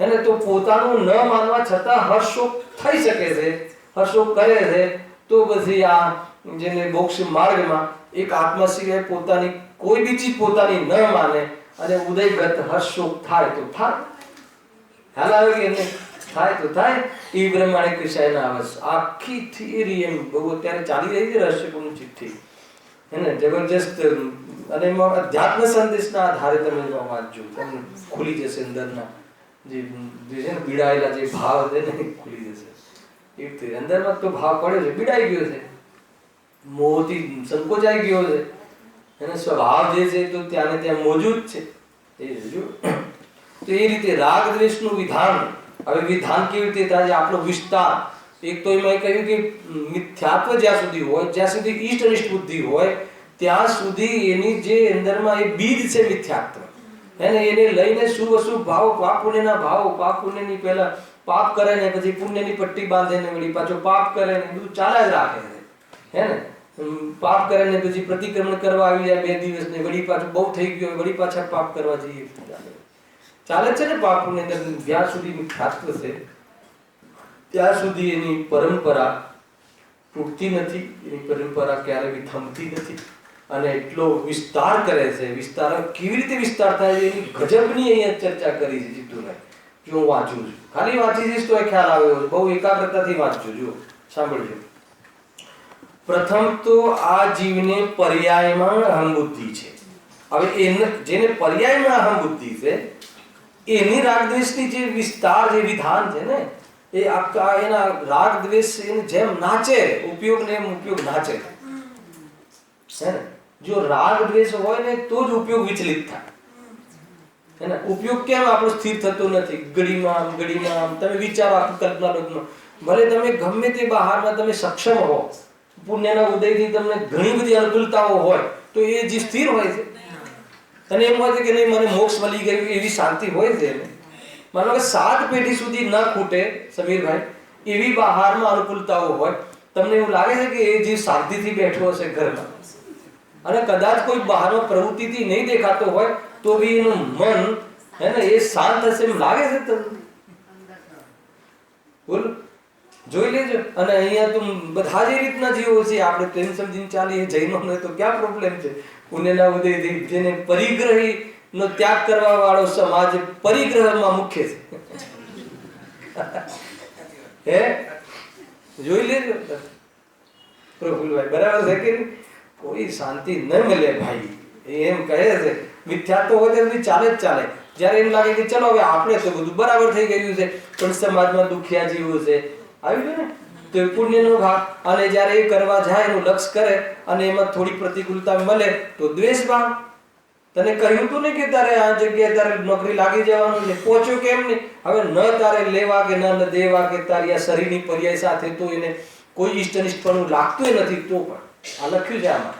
એને તો પોતાનું ન માનવા છતાં હર્ષોક થઈ શકે છે, હર્ષોક કરે છે. તો પછી આ જેને મોક્ષ માર્ગમાં એક આત્મા સિવાય પોતાની કોઈ બી ચીજ પોતાની ન માને અને ઉદયગત હર્ષોક થાય તો થાય, હાલ આવે કે એને થાય તો થાય. એ પ્રમાણે કૃષ્ણ આવે આખી થિયરી એમ બહુ અત્યારે ચાલી રહી છે રહસ્યપૂર્ણ ચિઠ્ઠી, એને જબરજસ્ત. અને એમાં અધ્યાત્મ સંદેશના આધારે તમે વાંચજો, તમને ખુલી જશે અંદરના જે છે ને પીડાયેલા જે ભાવ છે ને ખુલી જશે. એ રીતે અંદરમાં તો ભાવ પડ્યો છે, પીડાઈ ગયો છે, મોહથી સંકોચાઈ ગયો છે, એનો સ્વભાવ જે છે તો ત્યાં ને ત્યાં મોજૂદ છે. એ જો તો એ રીતે રાગ દ્વેષનું વિધાન. હવે વિધાન કેવી રીતે થાય? આપણો વિસ્તાર. એક તો એમાં કહ્યું કે મિથ્યાત્વ જ્યાં સુધી હોય, જ્યાં સુધી ઈષ્ટ અનિષ્ટ બુદ્ધિ હોય ત્યાં સુધી એની જે અંદરમાં એ બીજ છે મિથ્યાત્વ, એને લઈને શુભ અશુભ ભાવ, પાપ પુણ્યના ભાવો, પાપ પુણ્યની પહેલા પાપ કરે ને પછી પુણ્યની પટ્ટી બાંધે ને વળી પાછો પાપ કરે ને બધું ચાલ્યા જ રાખે છે, હે ને. પાપ કરે ને પછી પ્રતિક્રમણ કરવા આવી જાય 2 દિવસ ને વળી પાછું બહુ થઈ ગયો વળી પાછા પાપ કરવા જઈએ, ચાલે છે ને. પાપ પુણ્ય જ્યાં સુધી મિથ્યાત્વ છે ત્યાં સુધી એની પરંપરા તૂટતી નથી, એની પરંપરા ક્યારે બી થમતી નથી. અને એટલો વિસ્તાર કરે છે. વિસ્તાર કેવી રીતે વિસ્તાર થાય છે એની ગજબની અહીંયા ચર્ચા કરી છે જીતુભાઈ. જો હું વાંચું છું, ખાલી વાંચી જઈશ તો એ ખ્યાલ આવ્યો, બહુ એકાગ્રતાથી વાંચજો. જુઓ, સાંભળજો. પ્રથમ તો આ જીવને પર્યાયમાં અહમ બુદ્ધિ છે. હવે એને જેને પર્યાયમાં અહમ બુદ્ધિ છે એની રાગદ્વેષની જે વિસ્તાર, જે વિધાન છે ને એ આખા એના રાગ દ્વેષ જેમ નાચે, ઉપયોગ ને એમ ઉપયોગ નાચે, હે ને. જો રાગ દ્વેષ હોય ને તો જ ઉપયોગ વિચલિત થાય, હે ને. ઉપયોગ કેમ આપણો સ્થિર થતો નથી? ઘડીમાં તમે વિચારો, આખી કલ્પના લોકમાં ભલે તમે ગમે તે બહારમાં તમે સક્ષમ હો, પુણ્યના ઉદયથી તમને ઘણી બધી અનુકૂળતાઓ હોય તો એ જે સ્થિર હોય છે અને એમ હોય છે કે નહીં મને મોક્ષ મળી ગયું એવી શાંતિ હોય છે. માનો કે 7 પેઢી સુધી ન ખૂટે સમીરભાઈ, એવી બહારમાં અનુકૂળતાઓ હોય. તમને એવું લાગે છે કે એ જે શાંતિથી બેઠો હશે ઘરમાં અને કદાચ કોઈ બહારમાં પ્રવૃત્તિથી નહીં દેખાતો હોય તો બી એનું મન, હે ને, એ શાંત હશે એમ લાગે છે તમને? બોલો, જોઈ લેજો. અને અહીંયા તો બધા જ રીતના જીવો છે, આપણે પ્રેમ સમજીને ચાલીએ. જૈનોને તો ક્યાં પ્રોબ્લેમ છે? પુણ્યના ઉદયથી જેને પરિગ્રહી નો ત્યાગ કરવા વાળો સમાજ પરિગ્રહમાં મુખ્ય છે, હે, જોઈ લેજો પ્રફુલભાઈ. બરાબર છે કે કોઈ શાંતિ ન મળે ભાઈ. એમ કહે છે મિથ્યાત્વ હોય તો ચાલે જ ચાલે. જ્યારે એમ લાગે કે ચલો હવે આપણે તો બધું બરાબર થઈ ગયું છે પણ સમાજમાં દુખિયા જીવો છે, આવી ગયું ને, તો પુણ્યનો ભાગ. અને જ્યારે એ કરવા જાય, એનું લક્ષ્ય કરે અને એમાં થોડી પ્રતિકૂળતા મળે તો દ્વેષ ભાવ. તને કહ્યું તું ને કે તારે આ જગ્યાએ તારે નોકરી લાગી જવાનું છે, પહોંચ્યો કેમ નહીં? હવે ન તારે લેવા કે ન દેવા કે તારી આ શરીરની પર્યાય સાથે તો એને કોઈ ઈષ્ટ અનિષ્ટપણું લાગતું નથી, તો પણ આ લખ્યું છે આમાં,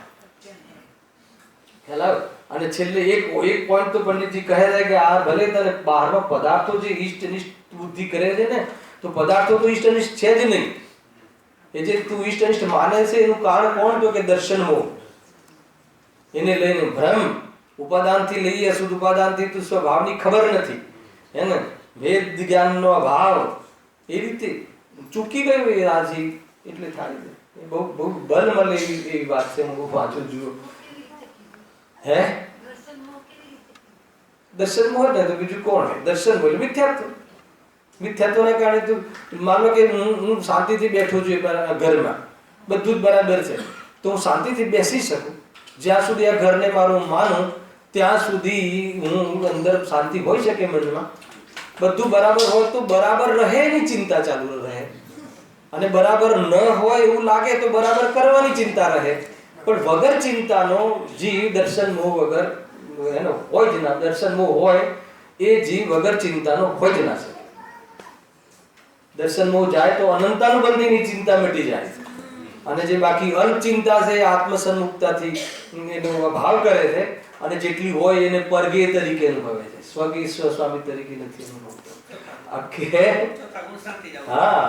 ખ્યાલ આવે. અને છેલ્લે એક પોઈન્ટ તો પંડિતજી કહે છે કે આ ભલે તને બહારમાં પદાર્થો જે ઈષ્ટ અનિષ્ટ બુદ્ધિ કરે છે ને, તો પદાર્થો તો ઈષ્ટ અનિષ્ટ છે જ નહીં. એ જે તું ઈષ્ટ અનિષ્ટ માને છે એનું કારણ કોણ? તો કે દર્શન મોહ. એને લઈને ભ્રમ, ઉપાદાનથી લઈએ શુદ્ધ ઉપાદાનથી તો સ્વભાવની ખબર નથી, હે ને. વેદ જ્ઞાનનો અભાવ, એ રીતે ચૂકી ગયું એ રાજી, એટલે થાય છે. એ બહુ બલ મળે એવી વાત છે. હું વાંચું જુઓ, હે, દર્શન મોહ ને તો બીજું કોણ? દર્શન બોલે મિથ્યાત્વ. મિથ્યાત્વના કારણે તું માનો કે હું શાંતિથી બેઠો છું ઘરમાં, બધું જ બરાબર છે, તો હું શાંતિથી બેસી શકું. જ્યાં સુધી આ ઘરને મારું માનું ત્યાં સુધી હું અંદર શાંતિ હોઈ શકે મનમાં. બધું બરાબર હોય તો બરાબર રહે એની ચિંતા ચાલુ રહે, અને બરાબર ન હોય એવું લાગે તો બરાબર કરવાની ચિંતા રહે. પણ વગર ચિંતાનો જીવ દર્શન મોહ વગર એનો હોય જ ના. દર્શન મોહ હોય એ જીવ વગર ચિંતાનો હોય જ ના શકે. દર્શન મોહ જાય તો અનંતાનુબંધીની ચિંતા મિટી જાય છે. અને જે બાકી અલ્પ ચિંતા છે આત્મસન્મુક્તાથી એનો અભાવ કરે છે અને જેટલી હોય એને પરગે તરીકે અનુભવે છે, સ્વસ્વામી તરીકે નથી અનુભવતો. હા,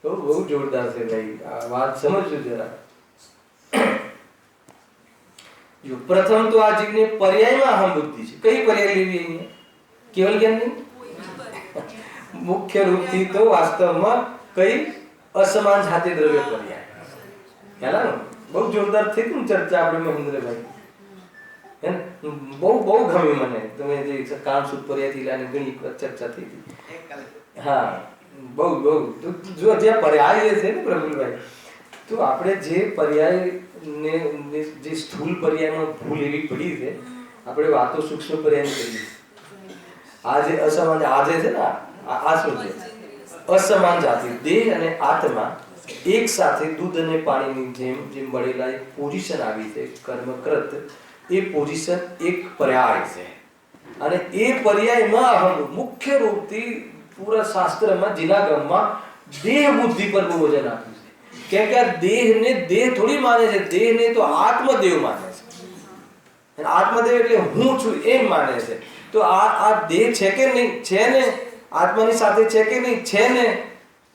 બહુ જોરદાર છે ભાઈ, આ વાત સમજજો જરા. જો પ્રથમ તો આ જીવને પર્યાયમાં અહમ બુદ્ધિ છે. કઈ પર્યાય લેવી અહીંયા? કેવલ જ્ઞાનની મુખ્ય રૂપથી તો વાસ્તવમાં કઈ અસમાન જાતિ દ્રવ્ય પર્યાય. ખ્યાલ ને? બહુ જોરદાર થઈ ને ચર્ચા આપણે મહેન્દ્રભાઈ, હે ને? બહુ ગમી મને. તમે જે કામસૂત્ર પર્યાયથી લઈને ઘણી ચર્ચા થઈ હતી. હા, બહુ જો જે પર્યાય છે ને પ્રફુલભાઈ, તો આપણે જે પર્યાય ને જે સ્થૂળ પર્યાયમાં ભૂલ એવી પડી છે, આપણે વાતો સૂક્ષ્મ પર્યાય કરીએ. આ જે અસમાન આજે છે ને, આ શું છે? અસમાન જાતિ દેહ અને આત્મા એક સાથે દૂધ અને પાણીની જેમ મળેલા એક પોઝિશન આવી છે કર્મકૃત. એ પોઝિશન એક પર્યાય છે અને એ પર્યાયમાં અહમ મુખ્ય રૂપથી પૂરા શાસ્ત્રમાં જીનાગમમાં દેહ બુદ્ધિ પર બહુ વજન આપ્યું છે. કેમ કે આ દેહને દેહ થોડી માને છે, દેહને તો આત્મદેવ માને છે. આત્મદેવ એટલે હું છું એમ માને છે. તો આ દેહ છે કે નહીં? છે ને. આત્માની સાથે છે કે નહીં? છે ને.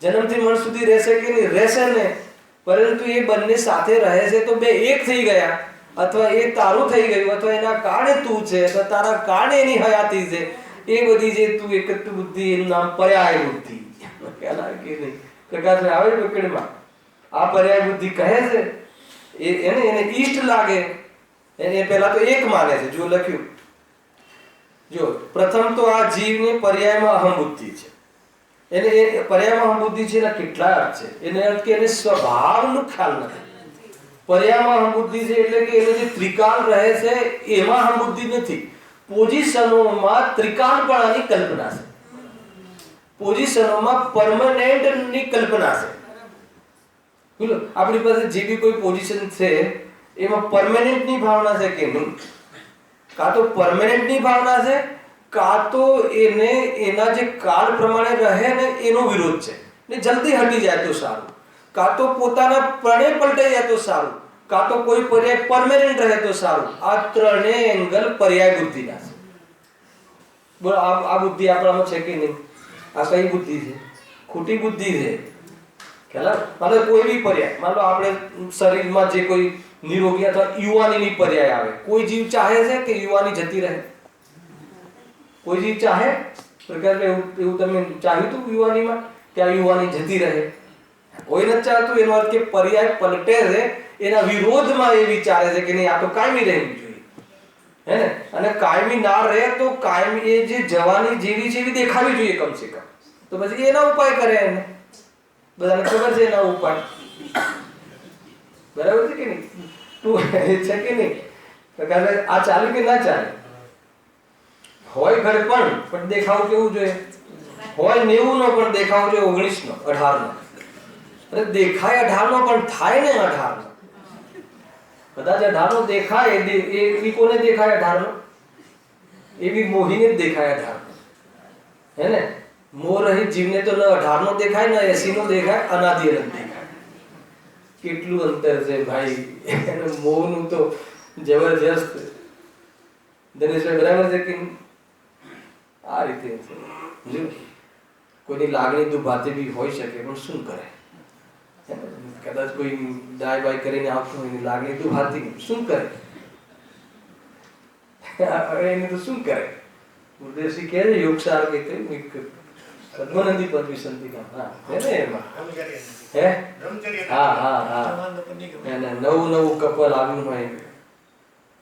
જન્મથી મરણ સુધી રહેશે કે નહીં? રહેશે ને. પરંતુ એ બંને સાથે રહે છે તો બે એક થઈ ગયા, અથવા એ તારું થઈ ગયું, અથવા એના કારણે તું છે, અથવા તારા કારણે એની હયાતી છે. એ બધી જે તું એકત્વ બુદ્ધિ, એનું નામ પર્યાય બુદ્ધિ. ખ્યાલ આવે કે નહીં? પ્રકાશ આવે પકડમાં આ પર્યાય બુદ્ધિ કહે છે. એને ઈષ્ટ લાગે, એને પહેલા તો એક માને છે. જો લખ્યું, જો પ્રથમ તો આ જીવને પર્યાયમાં અહમ બુદ્ધિ છે. એને પર્યાયમાં અહમ બુદ્ધિ છે એના કેટલા અર્થ છે? એને અર્થ કે એને સ્વભાવનું ખ્યાલ નથી. પર્યાયમાં અહમ બુદ્ધિ છે એટલે કે એને જે ત્રિકાળ રહે છે એમાં અહમ બુદ્ધિ નથી. પોઝિશનોમાં ત્રિકાળપણાની કલ્પના છે. પોઝિશનોમાં પરમેનન્ટની કલ્પના છે. બોલો, આપણી પાસે જે બી કોઈ પોઝિશન છે એમાં પરમેનન્ટની ભાવના છે કે નહીં? કાં તો પરમેનન્ટની ભાવના છે, કાં તો એને એના જે કાળ પ્રમાણે રહે ને એનો વિરોધ છે ને જલ્દી હટી જાય તો સારું, કાં તો પોતાના પ્રણે પલટાઈ જાય તો સારું, કાં તો કોઈ પર્યાય પરમેનન્ટ રહે તો સારું. આ ત્રણેય એંગલ પર્યાય બુદ્ધિના છે. બોલો, આ બુદ્ધિ આપણામાં છે કે નહીં? આ કઈ બુદ્ધિ છે? ખોટી બુદ્ધિ છે. ખ્યાલ? માનો કોઈ બી પર્યાય, માનો આપણે શરીરમાં જે કોઈ નિરોગી અથવા યુવાનીની પર્યાય આવે, કોઈ જીવ ચાહે છે કે યુવાની જતી રહે? કોઈ જીવ ચાહે? એવું તમે ચાહ્યું હતું યુવાનીમાં કે આ યુવાની જતી રહે? કોઈ નથી ચાહતું. એનો અર્થ કે પર્યાય પલટે છે, એના વિરોધમાં એ વિચારે છે કે નહીં, આ તો કાયમી રહેવું જોઈએ, હે ને? અને કાયમી ના રહે તો કાયમી એ જે જવાની જેવી છે એવી દેખાવી જોઈએ કમસે કમ. તો પછી એના ઉપાય કરે. એને બધાને ખબર છે એના ઉપાય. બરાબર છે કે નહીં? તું છે કે નહીં? આ ચાલે કે ના ચાલે? હોય ઘર પણ દેખાવ કેવું જોઈએ? હોય 90 નો પણ દેખાવ જોઈએ 19 નો, 18 નો. અરે દેખાય 18 નો પણ થાય ને 18 નો. કદાચ 18 નો દેખાય, એ કોને દેખાય 18 નો? એવી મોહીને જ દેખાય 18 નો, હે ને? મોરહિત જીવને તો ન 18 નો દેખાય, ન 80 નો દેખાય, અનાદિ અનંત દેખાય. કેટલું અંતર છે ભાઈ. એને મોહનું તો જબરજસ્ત. દિનેશભાઈ બરાબર છે કે આ રીતે છે. કોઈની લાગણી દુભાતી બી હોઈ શકે, પણ શું કરે? કદાચ કોઈ દાય બાય કરીને આવતું હોય, લાગણી દુભાતી, શું કરે? એને તો શું કરે? ગુરુદેવજી કહે છે યોગસાર કે પદ્મનંદી પદવી સંતિકા. હા, હે ને એમાં હે? હા. નવું કપલ આવ્યું હોય,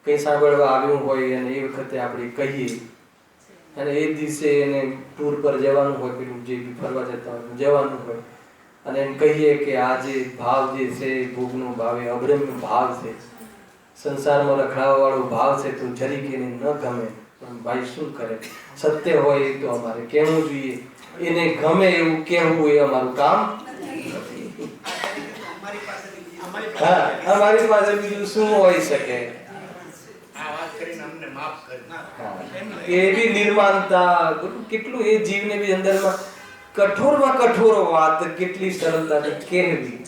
કઈ સાંભળવા આવ્યું હોય, અને એ વખતે આપણે કહીએ, અને એ દિવસે એને ટૂર પર જવાનું હોય, પેલું જે ફરવા જતા હોય જવાનું હોય, અને એમ કહીએ કે આ જે ભાવ જે છે ભોગનો ભાવ એ અબ્રહ્મ્ય ભાવ છે, સંસારમાં રખડાવવા વાળો ભાવ છે, તો જરીક એને ન ગમે. પણ ભાઈ શું કરે? સત્ય હોય એ તો અમારે કહેવું જોઈએ. એને ગમે એવું કહેવું એ અમારું કામ. હા, અમારી પાસે બીજું શું હોઈ શકે? એવી નિર્માણતા, કેટલું એ જીવને બી અંદરમાં કઠોરમાં કઠોર વાત કેટલી સરળતાથી કહેવી.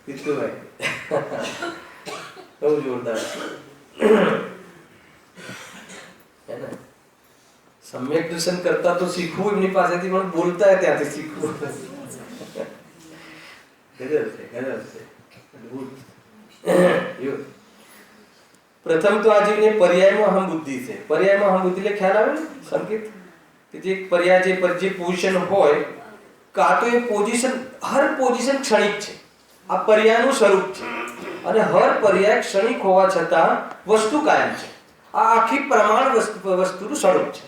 જીતુભાઈ બહુ જોરદાર છે ને? સમ્યક દર્શન કરતા તો શીખવું એમની પાસેથી, પણ બોલતા ત્યાંથી શીખવું. ગજબ છે અદ્ભુત. એવું. પ્રથમ તો આ જીવને પર્યાયમાં અહમ બુદ્ધિ છે. પર્યાયમાં અહમ બુદ્ધિ એટલે ખ્યાલ આવે ને સંકેત કે જે પર્યાય જે પોઝિશન હોય, કાં તો એ પોઝિશન, હર પોઝિશન ક્ષણિક છે. આ પર્યાયનું સ્વરૂપ છે અને હર પર્યાય ક્ષણિક હોવા છતાં વસ્તુ કાયમ છે. આ આખી પ્રમાણ વસ્તુનું સ્વરૂપ છે.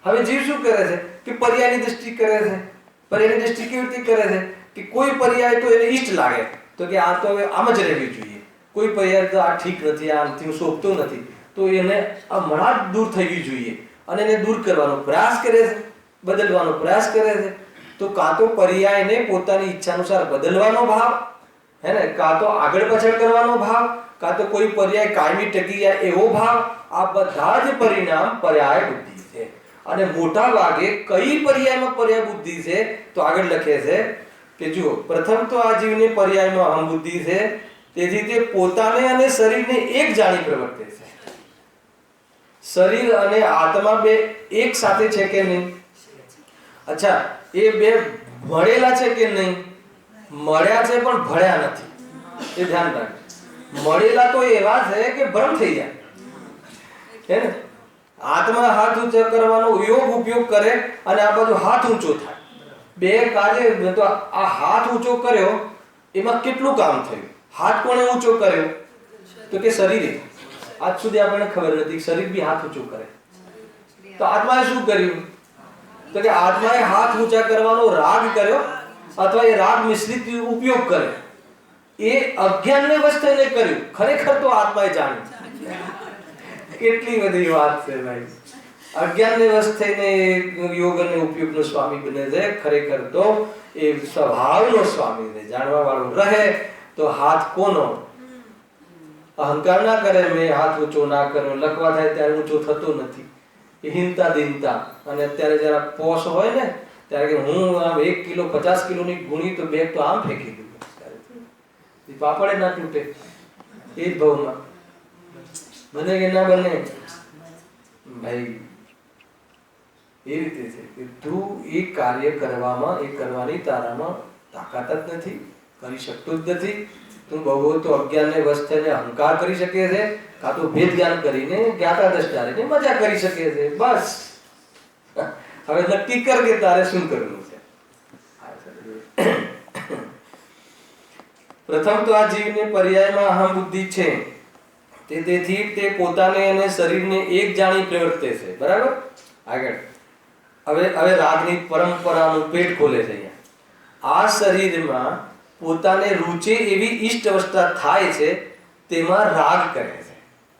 હવે જીવ શું કરે છે કે પર્યાયની દ્રષ્ટિ કરે છે. પર્યાયની દ્રષ્ટિ કેવી રીતે કરે છે કે કોઈ પર્યાય તો એને ઈષ્ટ લાગે તો કે આ તો હવે આમ જ રહેવી જોઈએ, કોઈ પર્યાય તો આ ઠીક નથી, આ અંતિમ શોભતો નથી, તો એને આ મણાટ દૂર થવી જોઈએ અને એને દૂર કરવાનો પ્રયાસ કરે છે, બદલવાનો પ્રયાસ કરે છે. તો કાં તો પર્યાયને પોતાની ઈચ્છા અનુસાર બદલવાનો ભાવ, હે ને, કાં તો આગળ પાછળ કરવાનો ભાવ, કાં તો કોઈ પર્યાય કાયમી ટકી જાય એવો ભાવ, આ બધા જ પરિણામ પર્યાય બુદ્ધિ છે. અને મોટા ભાગે કઈ પર્યાયમાં પર્યાય બુદ્ધિ છે તો આગળ લખે છે કે જુઓ, પ્રથમ તો આ જીવને પર્યાયમાં અહમ બુદ્ધિ છે, તેથી તે પોતાને અને શરીરને એક જાણી પ્રવર્તે છે. શરીર અને આત્મા બે એક સાથે છે કે નહીં? અચ્છા, એ બે મળેલા છે કે નહીં? મળ્યા છે પણ ભળ્યા નથી, એ ધ્યાન રાખજો. મળેલા તો એવા છે કે ભ્રમ થઈ જાય, હે ને. આત્મા હાથ ઊંચો કરવાનો યોગ ઉપયોગ કરે અને આ બાજુ હાથ ઊંચો થાય. બે કાર્ય, તો આ હાથ ઊંચો કર્યો એમાં કેટલું કામ થયું? હાથ કોણે ઊંચો કર્યો? તો કે શરીરે. આજ સુધી આપણને ખબર નથી શરીર બી હાથ ઊંચો કરે. તો આત્માએ શું કર્યું? તો કે આત્માએ હાથ ઊંચા કરવાનો રાગ કર્યો અથવા એ રાગ મિશ્રિત ઉપયોગ કર્યો. એ અજ્ઞાનને વશ થઈને કર્યું. ખરેખર તો આત્માએ જાણ્યું. કેટલી બધી વાત છે ભાઈ. અજ્ઞાનને વશ થઈને યોગ અને ઉપયોગનો સ્વામી બને છે. ખરેખર તો એ સ્વભાવનો સ્વામી છે. જાણવા વાળો રહે તો હાથ કોનો? અહંકાર ના કરે મેં હાથ ઊંચો ના કર્યો, લખવા થાય ત્યારે ઊંચો થતો નથી, એ હિંતા દિનતા. અને અત્યારે જરા પોષ હોય ને ત્યારે કે હું આમ 1 કિલો 50 કિલોની ગુણી તો બેગ તો આમ ફેંકી દીધું, પાપડે ના તૂટે. એ જ ભાવમાં બને કે ના બને ભાઈ. એ રીતે છે કે તું એ કાર્ય કરવામાં, એ કરવાની તારામાં તાકાત જ નથી, કરી શકતો જ નથી. તું બહુ તો અજ્ઞાનને વશ થઈને અહંકાર કરી શકે છે, કાં તો ભેદ જ્ઞાન કરીને જ્ઞાતા દ્રષ્ટા રહીને મજા કરી શકે છે. બસ હવે નક્કી કર કે તારે શું કરવું છે. પ્રથમ તો આ જીવને પર્યાયમાં અહમ બુદ્ધિ છે, તેથી તે પોતાને અને શરીરને એક જાણી પ્રવર્તે છે. બરાબર? આગળ હવે રાગની પરંપરાનું પેટ ખોલે છે અહીંયા. આ શરીરમાં પોતાને રૂચે એવી ઈષ્ટ અવસ્થા થાય છે તેમાં રાગ કરે છે.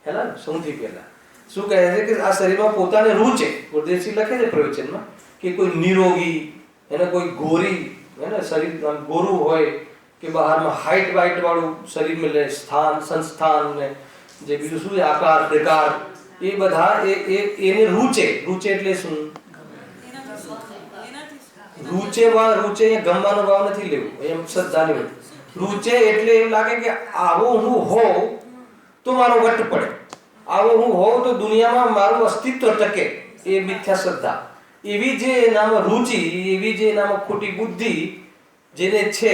હેલા સૌથી પહેલા શું કહે છે કે આ શરીરમાં પોતાને રૂચે. ગુરદેવસિંહ લખે છે પ્રવચનમાં કે કોઈ નિરોગી, એને કોઈ ગોરી, એને શરીર ગોરું હોય કે બહારમાં હાઈટ વાઇટ વાળું શરીર મળે, સ્થાન સંસ્થાન ને જે બીજું શું આકાર પ્રકાર, એ બધા એને રૂચે. રૂચે એટલે શું? રૂચે ગમવાનો ભાવ નથી લેવું, એમ શ્રદ્ધાની વાત. રૂચે એટલે એમ લાગે કે આવો હું હોઉં તો મારો વટ પડે, આવો હું હોઉં તો દુનિયામાં મારું અસ્તિત્વ ટકે. એ મિથ્યા શ્રદ્ધા. એવી જે એનામાં રૂચિ, એવી જે એનામાં ખોટી બુદ્ધિ જેને છે,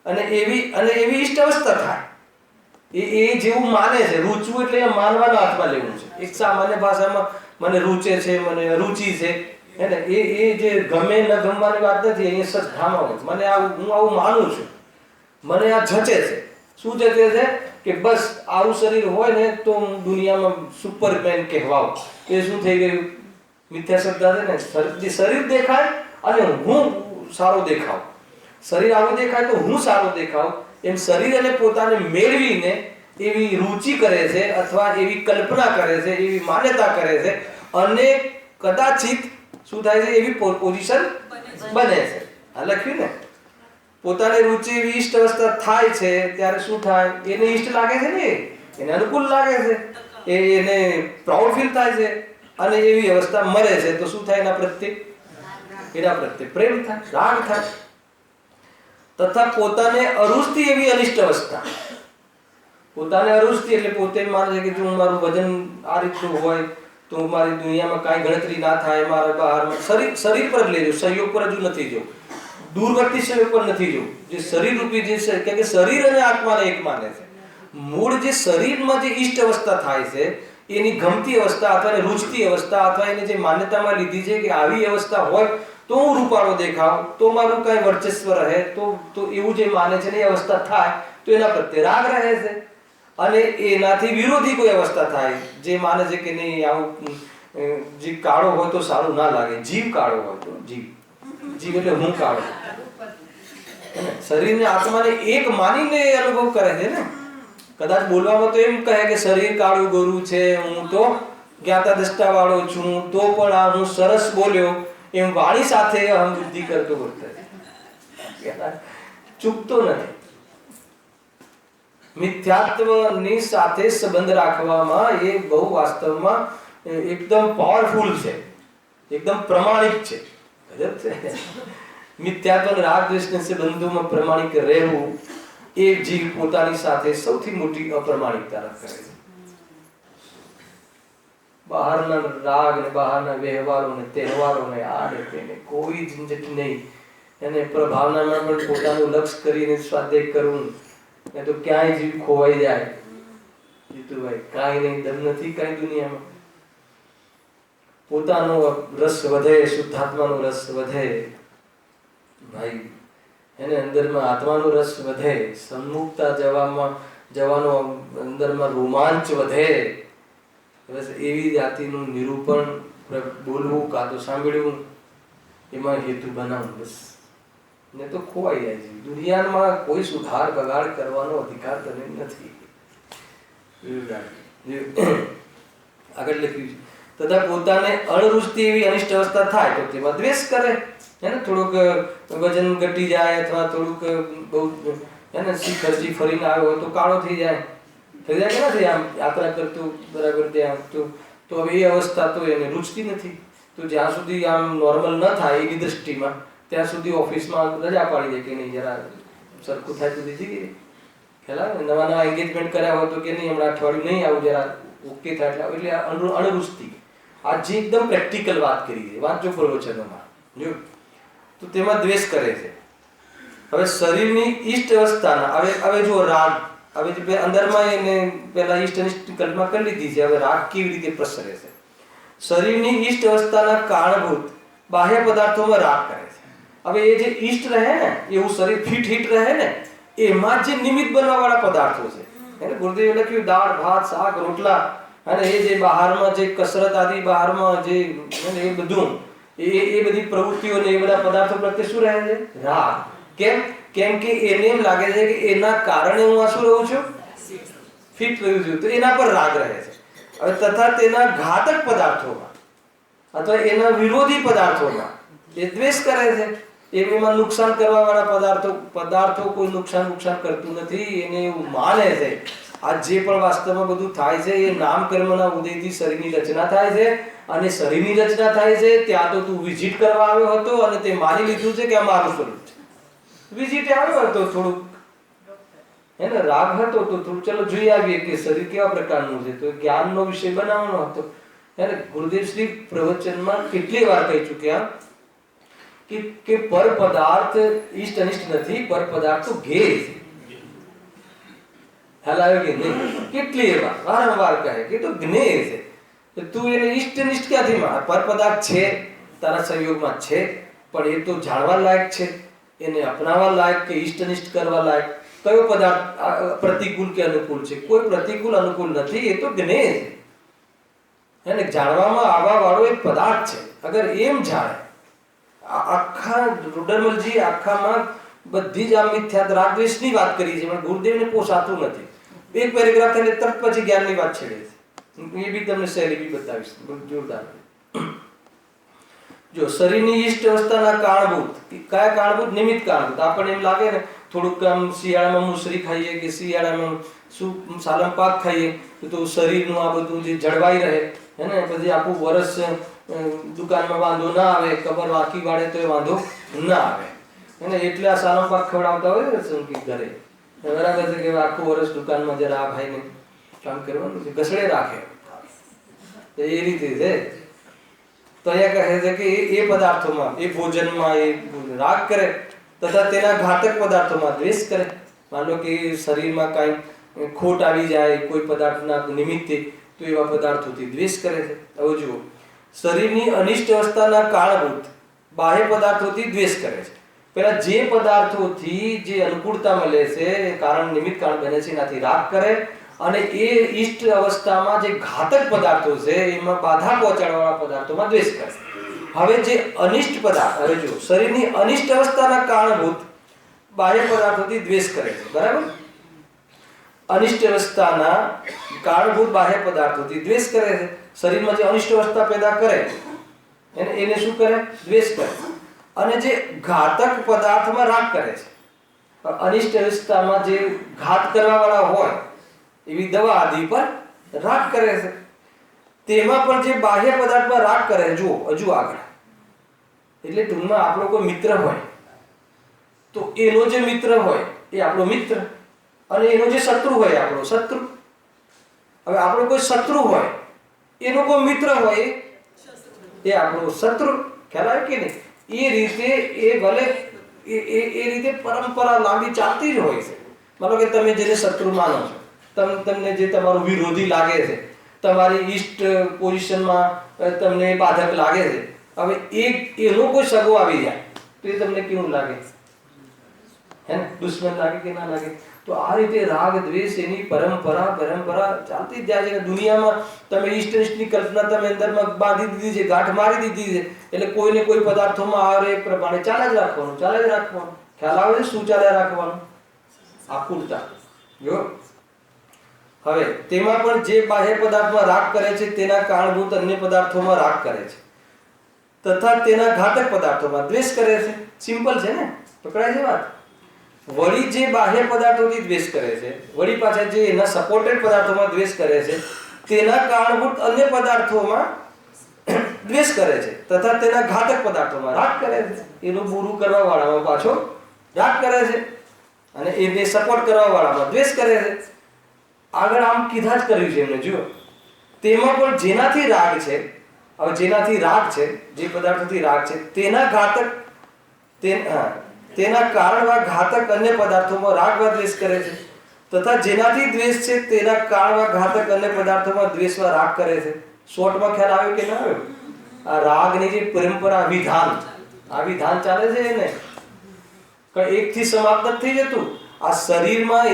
અને એવી ઈષ્ટ અવસ્થા થાય. એ જેવું માને છે. રૂચવું એટલે માનવાના હાથમાં લેવું છે. એક સામાન્ય ભાષામાં મને રૂચે છે, મને રુચિ છે, હે ને, એ જે ગમે ન ગમવાની વાત નથી. અહીંયા શ્રદ્ધામાં હોય મને હું આવું માનું છું, મને આ જચે છે. શું જચે છે? કે બસ આવું શરીર હોય ને તો હું દુનિયામાં સુપરમેન કહેવાઉં. એ શું થઈ ગયું? મિથ્યા શ્રદ્ધા છે ને. શરીર દેખાય અને હું સારો દેખાવ, શરીર આવું દેખાય તો હું સારો દેખાવ, એમ શરીર અને પોતાને મેળવીને એવી રુચિ કરે છે અથવા એવી કલ્પના કરે છે, એવી માન્યતા કરે છે અને કદાચિત શું થાય છે? એવી પોઝિશન બને છે. આ લખ્યું ને, પોતાને રુચિ એવી ઈષ્ટ અવસ્થા થાય છે ત્યારે શું થાય? એને ઈષ્ટ લાગે છે ને, એને અનુકૂળ લાગે છે, એને પ્રાઉડ ફીલ થાય છે અને એવી અવસ્થા મરે છે તો શું થાય? એના પ્રત્યે પ્રેમ થાય, રાગ થાય. તથા પોતાને અરુચિ એવી અનિષ્ટ અવસ્થા. પોતાને અરુચિ એટલે પોતે માને છે કે જો મારું વજન આ રીતનું હોય તો મારી દુનિયામાં કાંઈ ગણતરી ના થાય, મારા બહાર શરીર પર જ લેજો, સહયોગ પર જ નથી જો. દૂરવર્તી સમય પર નથી જોવું. જે શરીર રૂપી જે છે, કે શરીર અને આત્માને એક માને છે. મૂળ જે શરીરમાં જે ઈષ્ટ અવસ્થા થાય છે, એની ગમતી અવસ્થા અથવા રૂચતી અવસ્થા અથવા એને જે માન્યતામાં લીધી છે કે આવી અવસ્થા હોય તો હું રૂપાળો દેખાવ, તો મારું કઈ વર્ચસ્વ રહે, તો એવું જે માને છે ને એ અવસ્થા થાય તો એના પ્રત્યે રાગ રહે છે. અને એનાથી વિરોધી કોઈ અવસ્થા થાય જે માને છે કે નહીં આવું જે કાળો હોય તો સારું ના લાગે, જીવ કાળો હોય તો જીવ એટલે હું કાળો, શરીરને આત્માને એક માનીને અનુભવ કરે છે ને. કદાચ બોલવામાં તો એમ કહે કે શરીર કાળું ગોરું છે, હું તો જ્ઞાતા દ્રષ્ટા વાળો છું, તો પણ આ હું સરસ બોલ્યો એમ વાણી સાથે અહમ બુદ્ધિ કરતો વર્તે, ચૂકતો નથી. મિથ્યાત્વની સાથે સંબંધ રાખવામાં એ બહુ વાસ્તવમાં એકદમ પાવરફુલ છે, એકદમ પ્રમાણિક છે. મિથ્યાત્વ રાગ દ્વેષના સંબંધોમાં પ્રમાણિક રહેવું એ જીવ પોતાની સાથે સૌથી મોટી અપ્રમાણિકતા કરે છે. બહારના રાગ ને બહારના વ્યવહારો ને તહેવારો ને આને તેને કોઈ ઝંઝટ નહીં. એને પ્રભાવનામાં પણ પોતાનું લક્ષ્ય કરીને સ્વાધ્યાય કરવું ને તો ક્યાંય જીવ ખોવાઈ જાય. જીતુભાઈ કાંઈ નહીં, દમ નથી કાંઈ દુનિયામાં. પોતાનો રસ વધે, શુદ્ધાત્માનો રસ વધે ભાઈ, એને અંદરમાં આત્માનો રસ વધે, સન્મુખતા જવાનો અંદરમાં રોમાંચ વધે. બસ એવી જાતિનું નિરૂપણ બોલવું કાં તો સાંભળવું એમાં હેતુ બનાવવું, બસ ને તો ખોવાઈ જાય છે. દુનિયામાં કોઈ સુધાર બગાડ કરવાનો અધિકાર તને નથી. આગળ લખ્યું છે તથા પોતાને અણરુચતી એવી અનિષ્ટ અવસ્થા થાય તો તેમાં દ્વેષ કરે. એને થોડુંક વજન ઘટી જાય અથવા થોડુંક બહુ એને ખર્ચી ફરીને આવ્યો હોય તો કાળો થઈ જાય કે નથી, આમ યાત્રા કરતું બરાબર ત્યાં તો હવે એ અવસ્થા તો એને રૂચતી નથી. તો જ્યાં સુધી આમ નોર્મલ ન થાય એની દ્રષ્ટિમાં ત્યાં સુધી ઓફિસમાં રજા પાડી દે કે નહીં જરા સરખું થાય તો દીધી ખેલા નવા નવા એન્ગેજમેન્ટ કર્યા હોય તો કે નહીં હમણાં અઠવાડિયું નહીં આવું જરા ઓકે થાય એટલે અણરુચતી. આ જે એકદમ પ્રેક્ટિકલ વાત કરી છે, વાંચો પ્રવચનોમાં જો તો તેમાં દ્વેષ કરે છે. હવે શરીરની ઈષ્ટ અવસ્થાના હવે જો રાગ, હવે જે અંદરમાં એને પહેલા ઈષ્ટ અનિષ્ટ કલ્પના કરી લીધી છે, હવે રાગ કેવી રીતે પ્રસરે છે. શરીરની ઈષ્ટ અવસ્થાના કારણભૂત બાહ્ય પદાર્થોમાં રાગ કરે છે. હવે એ જે ઈષ્ટ રહે ને એવું શરીર ફિટ હિટ રહે ને એમાં જે નિમિત્ત બનવા વાળા પદાર્થો છે, એને ગુરુદેવે લખ્યું દાળ ભાત શાક રોટલા, અને એ જે બહારમાં જે કસરત આદિ બહારમાં જે એ બધું એ બધી પ્રવૃત્તિઓ ને એ બધા પદાર્થો પ્રત્યે શું રહે છે? રાગ. કેમ કે એને એમ લાગે છે કે એના કારણે હું આ શું રહું છું, ફિટ રહ્યું છું, તો એના પર રાગ રહે છે. હવે તથા તેના ઘાતક પદાર્થોમાં અથવા એના વિરોધી પદાર્થોમાં એ દ્વેષ કરે છે. એમાં નુકસાન કરવા વાળા પદાર્થો કોઈ નુકસાન કરતું નથી, એને એવું માને છે. આ જે પણ વાસ્તવમાં બધું થાય છે એ નામ કર્મના ઉદયથી શરીરની રચના થાય છે, અને શરીરની રચના થાય છે ત્યાં તો તું વિઝિટ કરવા આવ્યો હતો અને તે માની લીધું છે કે આ મારું સ્વરૂપ છે. વિઝિટ આવ્યો હતો, થોડુંક એને રાગ હતો તો થોડું ચલો જોઈ આવીએ કે શરીર કેવા પ્રકારનું છે, તો જ્ઞાનનો વિષય બનાવવાનો હતો. એને ગુરુદેવ શ્રી પ્રવચનમાં કેટલી વાર કહી ચૂક્યા કે પર પદાર્થ ઈષ્ટ અનિષ્ટ નથી, પર પદાર્થ તો ઘેર છે. હલાવ્યો કે નહીં, કેટલી વાર વારંવાર કહે કે તો જ્ઞેય છે. તું એને ઈષ્ટ અનિષ્ટ ક્યાંથી માન? પર પદાર્થ છે તારા સંયોગમાં છે, પણ એ તો જાણવા લાયક છે, એને અપનાવવા લાયક કે ઈષ્ટ અનિષ્ટ કરવા લાયક. કયો પદાર્થ પ્રતિકૂળ કે અનુકૂળ છે? કોઈ પ્રતિકૂળ અનુકૂળ નથી, એ તો જ્ઞેય છે. એને જાણવામાં આવવા વાળો એક પદાર્થ છે. અગર એમ જાણે આખા રૂડરમલજી આખામાં બધી જ આ મિથ્યા રાગદ્વેષની વાત કરી છે, પણ ગુરુદેવને પોસાતું નથી. એક પેરેગ્રાફ થઈને તરત પછી જ્ઞાનની વાત છેડે છે. એ બી તમને શૈલી બી બતાવીશ જોરદાર. જો શરીરની ઈષ્ટ અવસ્થાના કારણભૂત, કયા કારણભૂત? નિમિત્ત કારણભૂત. આપણને એમ લાગે ને થોડુંક આમ શિયાળામાં મુસરી ખાઈએ કે શિયાળામાં સાલમ પાક ખાઈએ તો શરીરનું આ બધું જે જળવાઈ રહે હે ને, પછી આખું વર્ષ દુકાનમાં વાંધો ના આવે, કબર વાંકી વાળે તો વાંધો ના આવે એને, એટલે આ સાલમ પાક ખવડાવતા હોય ને સંગીત ઘરે. બરાબર છે કે આખું વર્ષ દુકાનમાં જરા આ ભાઈને કામ કરવાનું છે, ઘસડે રાખે એ રીતે છે. તો અહીંયા કહે છે કે એ પદાર્થોમાં એ ભોજનમાં એ રાગ કરે. તથા તેના ઘાતક પદાર્થોમાં દ્વેષ કરે. માન લો કે શરીરમાં કાંઈ ખોટ આવી જાય કોઈ પદાર્થના નિમિત્તે, તો એવા પદાર્થોથી દ્વેષ કરે છે. હવે જુઓ, શરીરની અનિષ્ટ અવસ્થાના કારણભૂત બાહ્ય પદાર્થોથી દ્વેષ કરે છે. પેલા જે પદાર્થોથી જે અનુકૂળતા મળે છે, કારણ નિમિત્ત કારણ બને છે, એનાથી રાગ કરે. અને એ ઈષ્ટ અવસ્થામાં જે ઘાતક પદાર્થો છે એમાં બાધા પહોંચાડવાવાળા પદાર્થોમાં દ્વેષ કરે. હવે જે અનિષ્ટ પદાર્થ, હવે જુઓ, શરીરની અનિષ્ટ અવસ્થાના કારણભૂત બાહ્ય પદાર્થોથી દ્વેષ કરે છે, બરાબર. અનિષ્ટ અવસ્થાના કારણભૂત બાહ્ય પદાર્થોથી દ્વેષ કરે છે. શરીરમાં જે અનિષ્ટ અવસ્થા પેદા કરે એને શું કરે? દ્વેષ કરે. અને જે ઘાતક પદાર્થમાં રાગ કરે છે. અનિષ્ટ અવસ્થામાં જે ઘાત કરવા વાળા હોય એવી દવા આદિ પર રાગ કરે છે. તેમાં પણ જે બાહ્ય પદાર્થમાં રાગ કરે, જુઓ હજુ આગળ, એટલે ટૂંકમાં આપણો કોઈ મિત્ર હોય તો એનો જે મિત્ર હોય એ આપણો મિત્ર, અને એનો જે શત્રુ હોય આપણો શત્રુ. હવે આપણો કોઈ શત્રુ હોય, એનો કોઈ મિત્ર હોય એ આપણો શત્રુ. ખ્યાલ આવે કે નહીં? એ રીતે એ ભલે એ રીતે પરંપરા લાંબી ચાલતી જ હોય છે. માનો કે તમે જેને શત્રુ માનો છો, તમને જે તમારો વિરોધી લાગે છે, તમારી ઈષ્ટ પોઝિશનમાં તમને બાધક લાગે છે, હવે એનો કોઈ સગો આવી જાય તો એ તમને કેવું લાગે? હે ને? દુશ્મન લાગે કે ના લાગે? તો આ રીતે રાગ દ્વેષ એની પરંપરા ચાલતી જ જાય છે. દુનિયામાં તમે ઈષ્ટની કલ્પના તમે અંદરમાં બાંધી દીધી છે, ગાંઠ મારી દીધી છે, એટલે કોઈને કોઈ પદાર્થોમાં આવે એ પ્રમાણે ચાલે જ રાખવાનું. ખ્યાલ આવે છે શું ચાલે રાખવાનું? આકુલતા. જો હવે તેમાં પણ જે બાહ્ય પદાર્થમાં રાગ કરે છે તેના કારણભૂત અન્ય પદાર્થોમાં રાગ કરે છે, તથા તેના ઘાતક પદાર્થોમાં દ્વેષ કરે છે. સિમ્પલ છે ને? પકડાય છે વાત? વળી જે બાહ્ય પદાર્થોથી દ્વેષ કરે છે, વળી પાછા જે એના સપોર્ટેડ પદાર્થોમાં દ્વેષ કરે છે, તેના કારણભૂત અન્ય પદાર્થોમાં દ્વેષ કરે છે, તથા તેના ઘાતક પદાર્થોમાં રાગ કરે છે. એનું બુરું કરવા વાળામાં પાછો રાગ કરે છે, અને એને સપોર્ટ કરવા વાળામાં દ્વેષ કરે છે. આગળ આમ કીધા જ કર્યું છે એમને. જુઓ, તેમાં પણ જેનાથી રાગ છે, હવે જેનાથી રાગ છે, જે પદાર્થોથી રાગ છે, તેના ઘાતક તેના કારણમાં ઘાતક અન્ય પદાર્થોમાં રાગવા દ્વેષ કરે છે, તથા જેનાથી દ્વેષ છે તેના કારણમાં ઘાતક અન્ય પદાર્થોમાં દ્વેષમાં રાગ કરે છે. શોર્ટમાં ખ્યાલ આવ્યો કે ના આવ્યો? આ રાગની જે પરંપરા, આ વિધાન ચાલે છે એને કઈ એકથી સમાપ્ત નથી થઈ જતું. આ શરીરમાં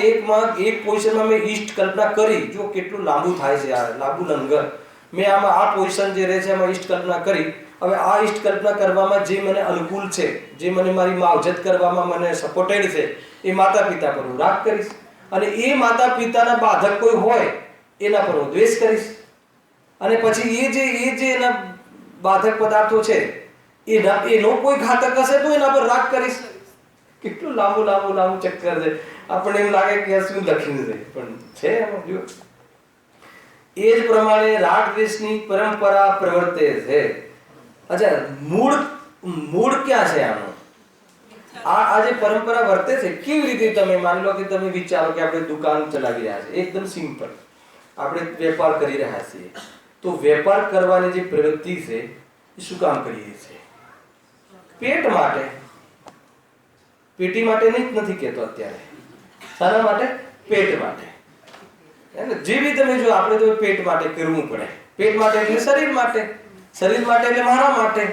એક પોઝિશનમાં મેં ઈષ્ટ કલ્પના કરી, જો કેટલું લાંબુ થાય છે, આ લાંબુ લંગર. મેં આમાં આ પોઝિશન જે રહે છે એમાં ઈષ્ટ કલ્પના કરી. હવે આ ઈષ્ટ કલ્પના કરવામાં જે મને અનુકૂળ છે, જે મને મારી માવજત કરવામાં મને સપોર્ટેડ છે, એ માતા પિતા પર હું રાગ કરીશ. અને એ માતા પિતાના બાધક કોઈ હોય એના પર હું દ્વેષ કરીશ. અને પછી એ જે એના બાધક પદાર્થો છે એનો કોઈ ઘાતક હશે તો એના પર રાગ કરીશ. કેટલું લાંબુ ચક્કર છે. આપણને એમ લાગે કે શું લખીને છે, પણ છે એમાં. જો એ જ પ્રમાણે રાગ દ્વેષની પરંપરા પ્રવર્તે છે. અચ્છા, મૂળ ક્યાં છે આનો? આ જે પરંપરા વર્તે છે કેવી રીતે? તમે માની લો કે તમે વિચારો કે આપણે દુકાન ચલાવી રહ્યા છે, એકદમ સિમ્પલ, આપણે વેપાર કરી રહ્યા છીએ. તો વેપાર કરવાની જે પ્રવૃત્તિ છે એ શું કામ કરીએ છીએ? પેટ માટે. પેટી માટે નથી કહેતો અત્યારે. શાના માટે? પેટ માટે. જે બી તમે જો, આપણે તો પેટ માટે કરવું પડે. પેટ માટે એટલે શરીર માટે, શરીર માટે એટલે મારા માટે.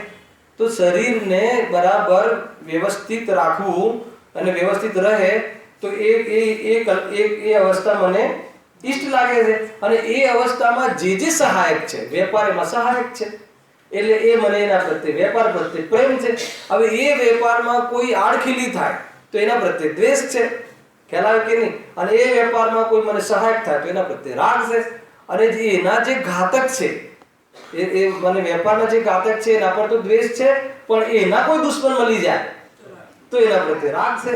તો શરીરને બરાબર વ્યવસ્થિત રાખવું અને વ્યવસ્થિત રહે તો એ અવસ્થા મને ઈષ્ટ લાગે છે. અને એ અવસ્થામાં જે સહાયક છે, વેપાર એમાં સહાયક છે, એટલે એ મને એના પ્રત્યે, વેપાર પ્રત્યે પ્રેમ છે. હવે એ વેપારમાં કોઈ આડખીલી થાય તો એના પ્રત્યે દ્વેષ છે. ખ્યાલ આવે કે નહીં? અને એ વેપારમાં કોઈ મને સહાયક થાય તો એના પ્રત્યે રાગ છે. અને એના જે ઘાતક છે, એ મને વેપારના જે ઘાતક છે એના પર તો દ્વેષ છે, પણ એના કોઈ દુશ્મન મળી જાય તો એના પ્રત્યે રાગ છે.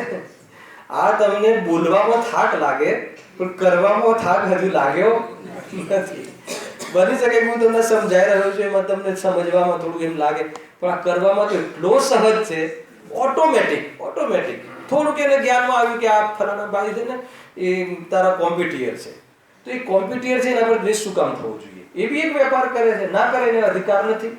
આ તમને બોલવામાં થાક લાગે, પણ કરવામાં થાક હજુ લાગ્યો નથી. બની શકે હું તમને સમજાઈ રહ્યો છું, એમાં તમને સમજવામાં થોડું એમ લાગે, પણ આ કરવામાં તો એટલો સહજ છે, ઓટોમેટિક. થોડુંક એને જ્ઞાનમાં આવ્યું કે આ ફલાણા ભાઈ છે ને એ તારા કોમ્પિટિટર છે, તો એ કોમ્પિટિટર છે એના પર દ્વેષ શું કામ થવો જોઈએ? એ બી એક વેપાર કરે છે, ના કરે એને અધિકાર નથી,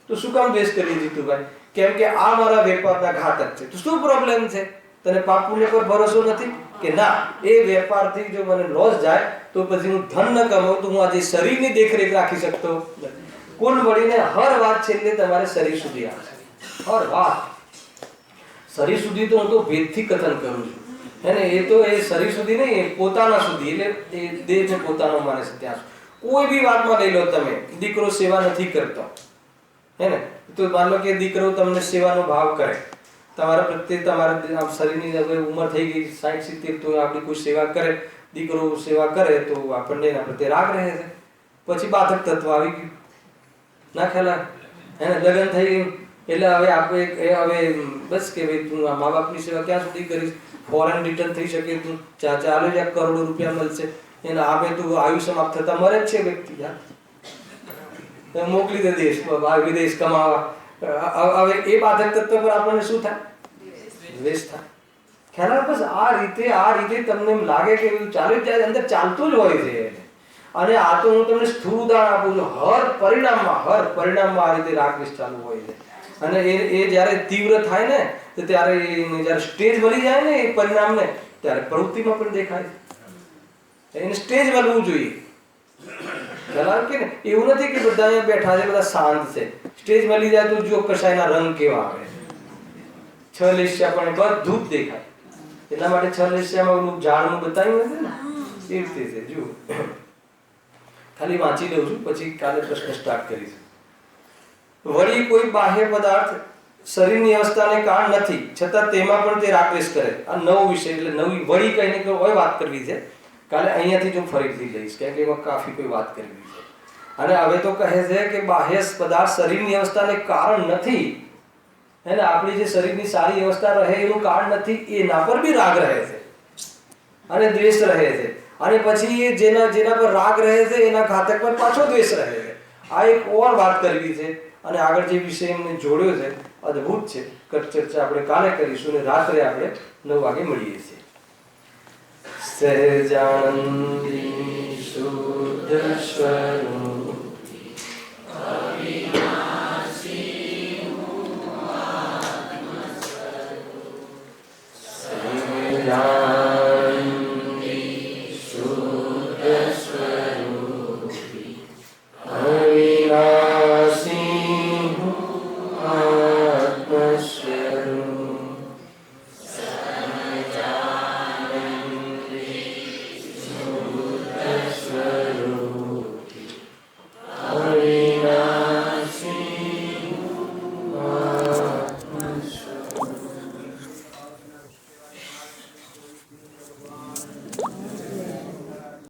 તો શું કામ દ્વેષ કરીએ જીતુભાઈ? કેમ કે આ મારા વેપારના ઘાતક છે. તો શું પ્રોબ્લેમ છે? તને પાપ પુણ્ય પર ભરોસો નથી કે ના એ વેપારથી જો મને લોસ જાય તો પછી હું ધન ન કમાઉં તો હું આજે શરીરની દેખરેખ રાખી શકતો નથી. કુલ મળીને હર વાત છેલ્લે તમારે શરીર સુધી આવશે. હર વાત શરીર સુધી તો હું તો ભેદથી કથન કરું છું હે ને. એ તો એ શરીર સુધી નહીં, પોતાના સુધી, એટલે એ દેહને પોતાનો માને છે ત્યાં સુધી. કોઈ બી વાતમાં લઈ લો તમે, દીકરો સેવા નથી કરતો હે ને, તો માન લો કે દીકરો તમને સેવાનો ભાવ કરે, તમારા પ્રત્યે તમારા શરીરની હવે ઉંમર થઈ ગઈ 60-70, તો આપણી કોઈ સેવા કરે, દીકરો સેવા કરે તો આપણને એના પ્રત્યે રાગ રહે છે. પછી બાધક તત્વ આવી ગયું, ના ખ્યાલ હે ને, લગ્ન થઈ ગયું એટલે હવે આપણે હવે બસ કે ભાઈ તું આ મા બાપની સેવા ક્યાં સુધી કરીશ, ફોરેન રિટર્ન થઈ શકે, તું ચાલે જ કરોડો રૂપિયા મળશે એને, હવે તું આયુ સમાપ્ત થતા મરે જ છે વ્યક્તિ, યાર મોકલી દે દેશ વિદેશ કમાવા. હવે એ બાધક તત્વ પર આપણને શું થાય? દ્વેષ થાય. ખ્યાલ? બસ આ રીતે તમને એમ લાગે કે ચાલુ જ જાય, અંદર ચાલતું જ હોય છે. અને આ તો હું તમને સ્થૂળ ઉદાહરણ આપું છું. હર પરિણામમાં આ રીતે રાગ દ્વેષ ચાલુ હોય છે. અને એ જ્યારે તીવ્ર થાય ને તો ત્યારે જ્યારે સ્ટેજ વળી જાય ને એ પરિણામને, ત્યારે પ્રવૃત્તિમાં પણ દેખાય છે. એને સ્ટેજ વળવું જોઈએ. ખ્યાલ કે ને? એવું નથી કે બધા અહીંયા બેઠા છે, બધા શાંત છે. સ્ટેજ મળી જાય તો જો કશાયના રંગ કેવા આવે, 6 લેશિયા પણ બધું જ દેખાય. એટલા માટે 6 લેશિયામાં ઓલું ઝાડનું બતાવ્યું નથી ને, એ રીતે છે. જુઓ, ખાલી વાંચી લઉં છું, પછી કાલે પ્રશ્ન સ્ટાર્ટ કરીશું. વળી કોઈ બાહ્ય પદાર્થ શરીરની અવસ્થાને કારણ નથી, છતાં તેમાં પણ તે રાગદ્વેષ કરે. આ નવો વિષય, એટલે નવી વળી કહીને કોઈ વાત કરવી છે. કાલે અહીંયાથી જો ફરીથી લઈશ, કેમ કે એમાં કાફી કોઈ વાત કરવી છે. અને હવે તો કહે છે કે બાહ્ય પદાર્થ શરીરની અવસ્થાને કારણ નથી, એને આપણી જે શરીરની સારી અવસ્થા રહે એનું કારણ નથી, એના પર બી રાગ રહે છે અને દ્વેષ રહે છે. અને પછી જેના પર રાગ રહે છે એના ઘાતક પર પાછો દ્વેષ રહે છે. આ એક ઓર વાત કરવી છે. અને આગળ જે વિષય એમને જોડ્યો છે અદ્ભુત છે. ચર્ચા આપણે કાલે કરીશું અને રાત્રે આપણે 9 વાગે મળીએ છીએ. સહજાનંદી શુદ્ધ સ્વરૂપ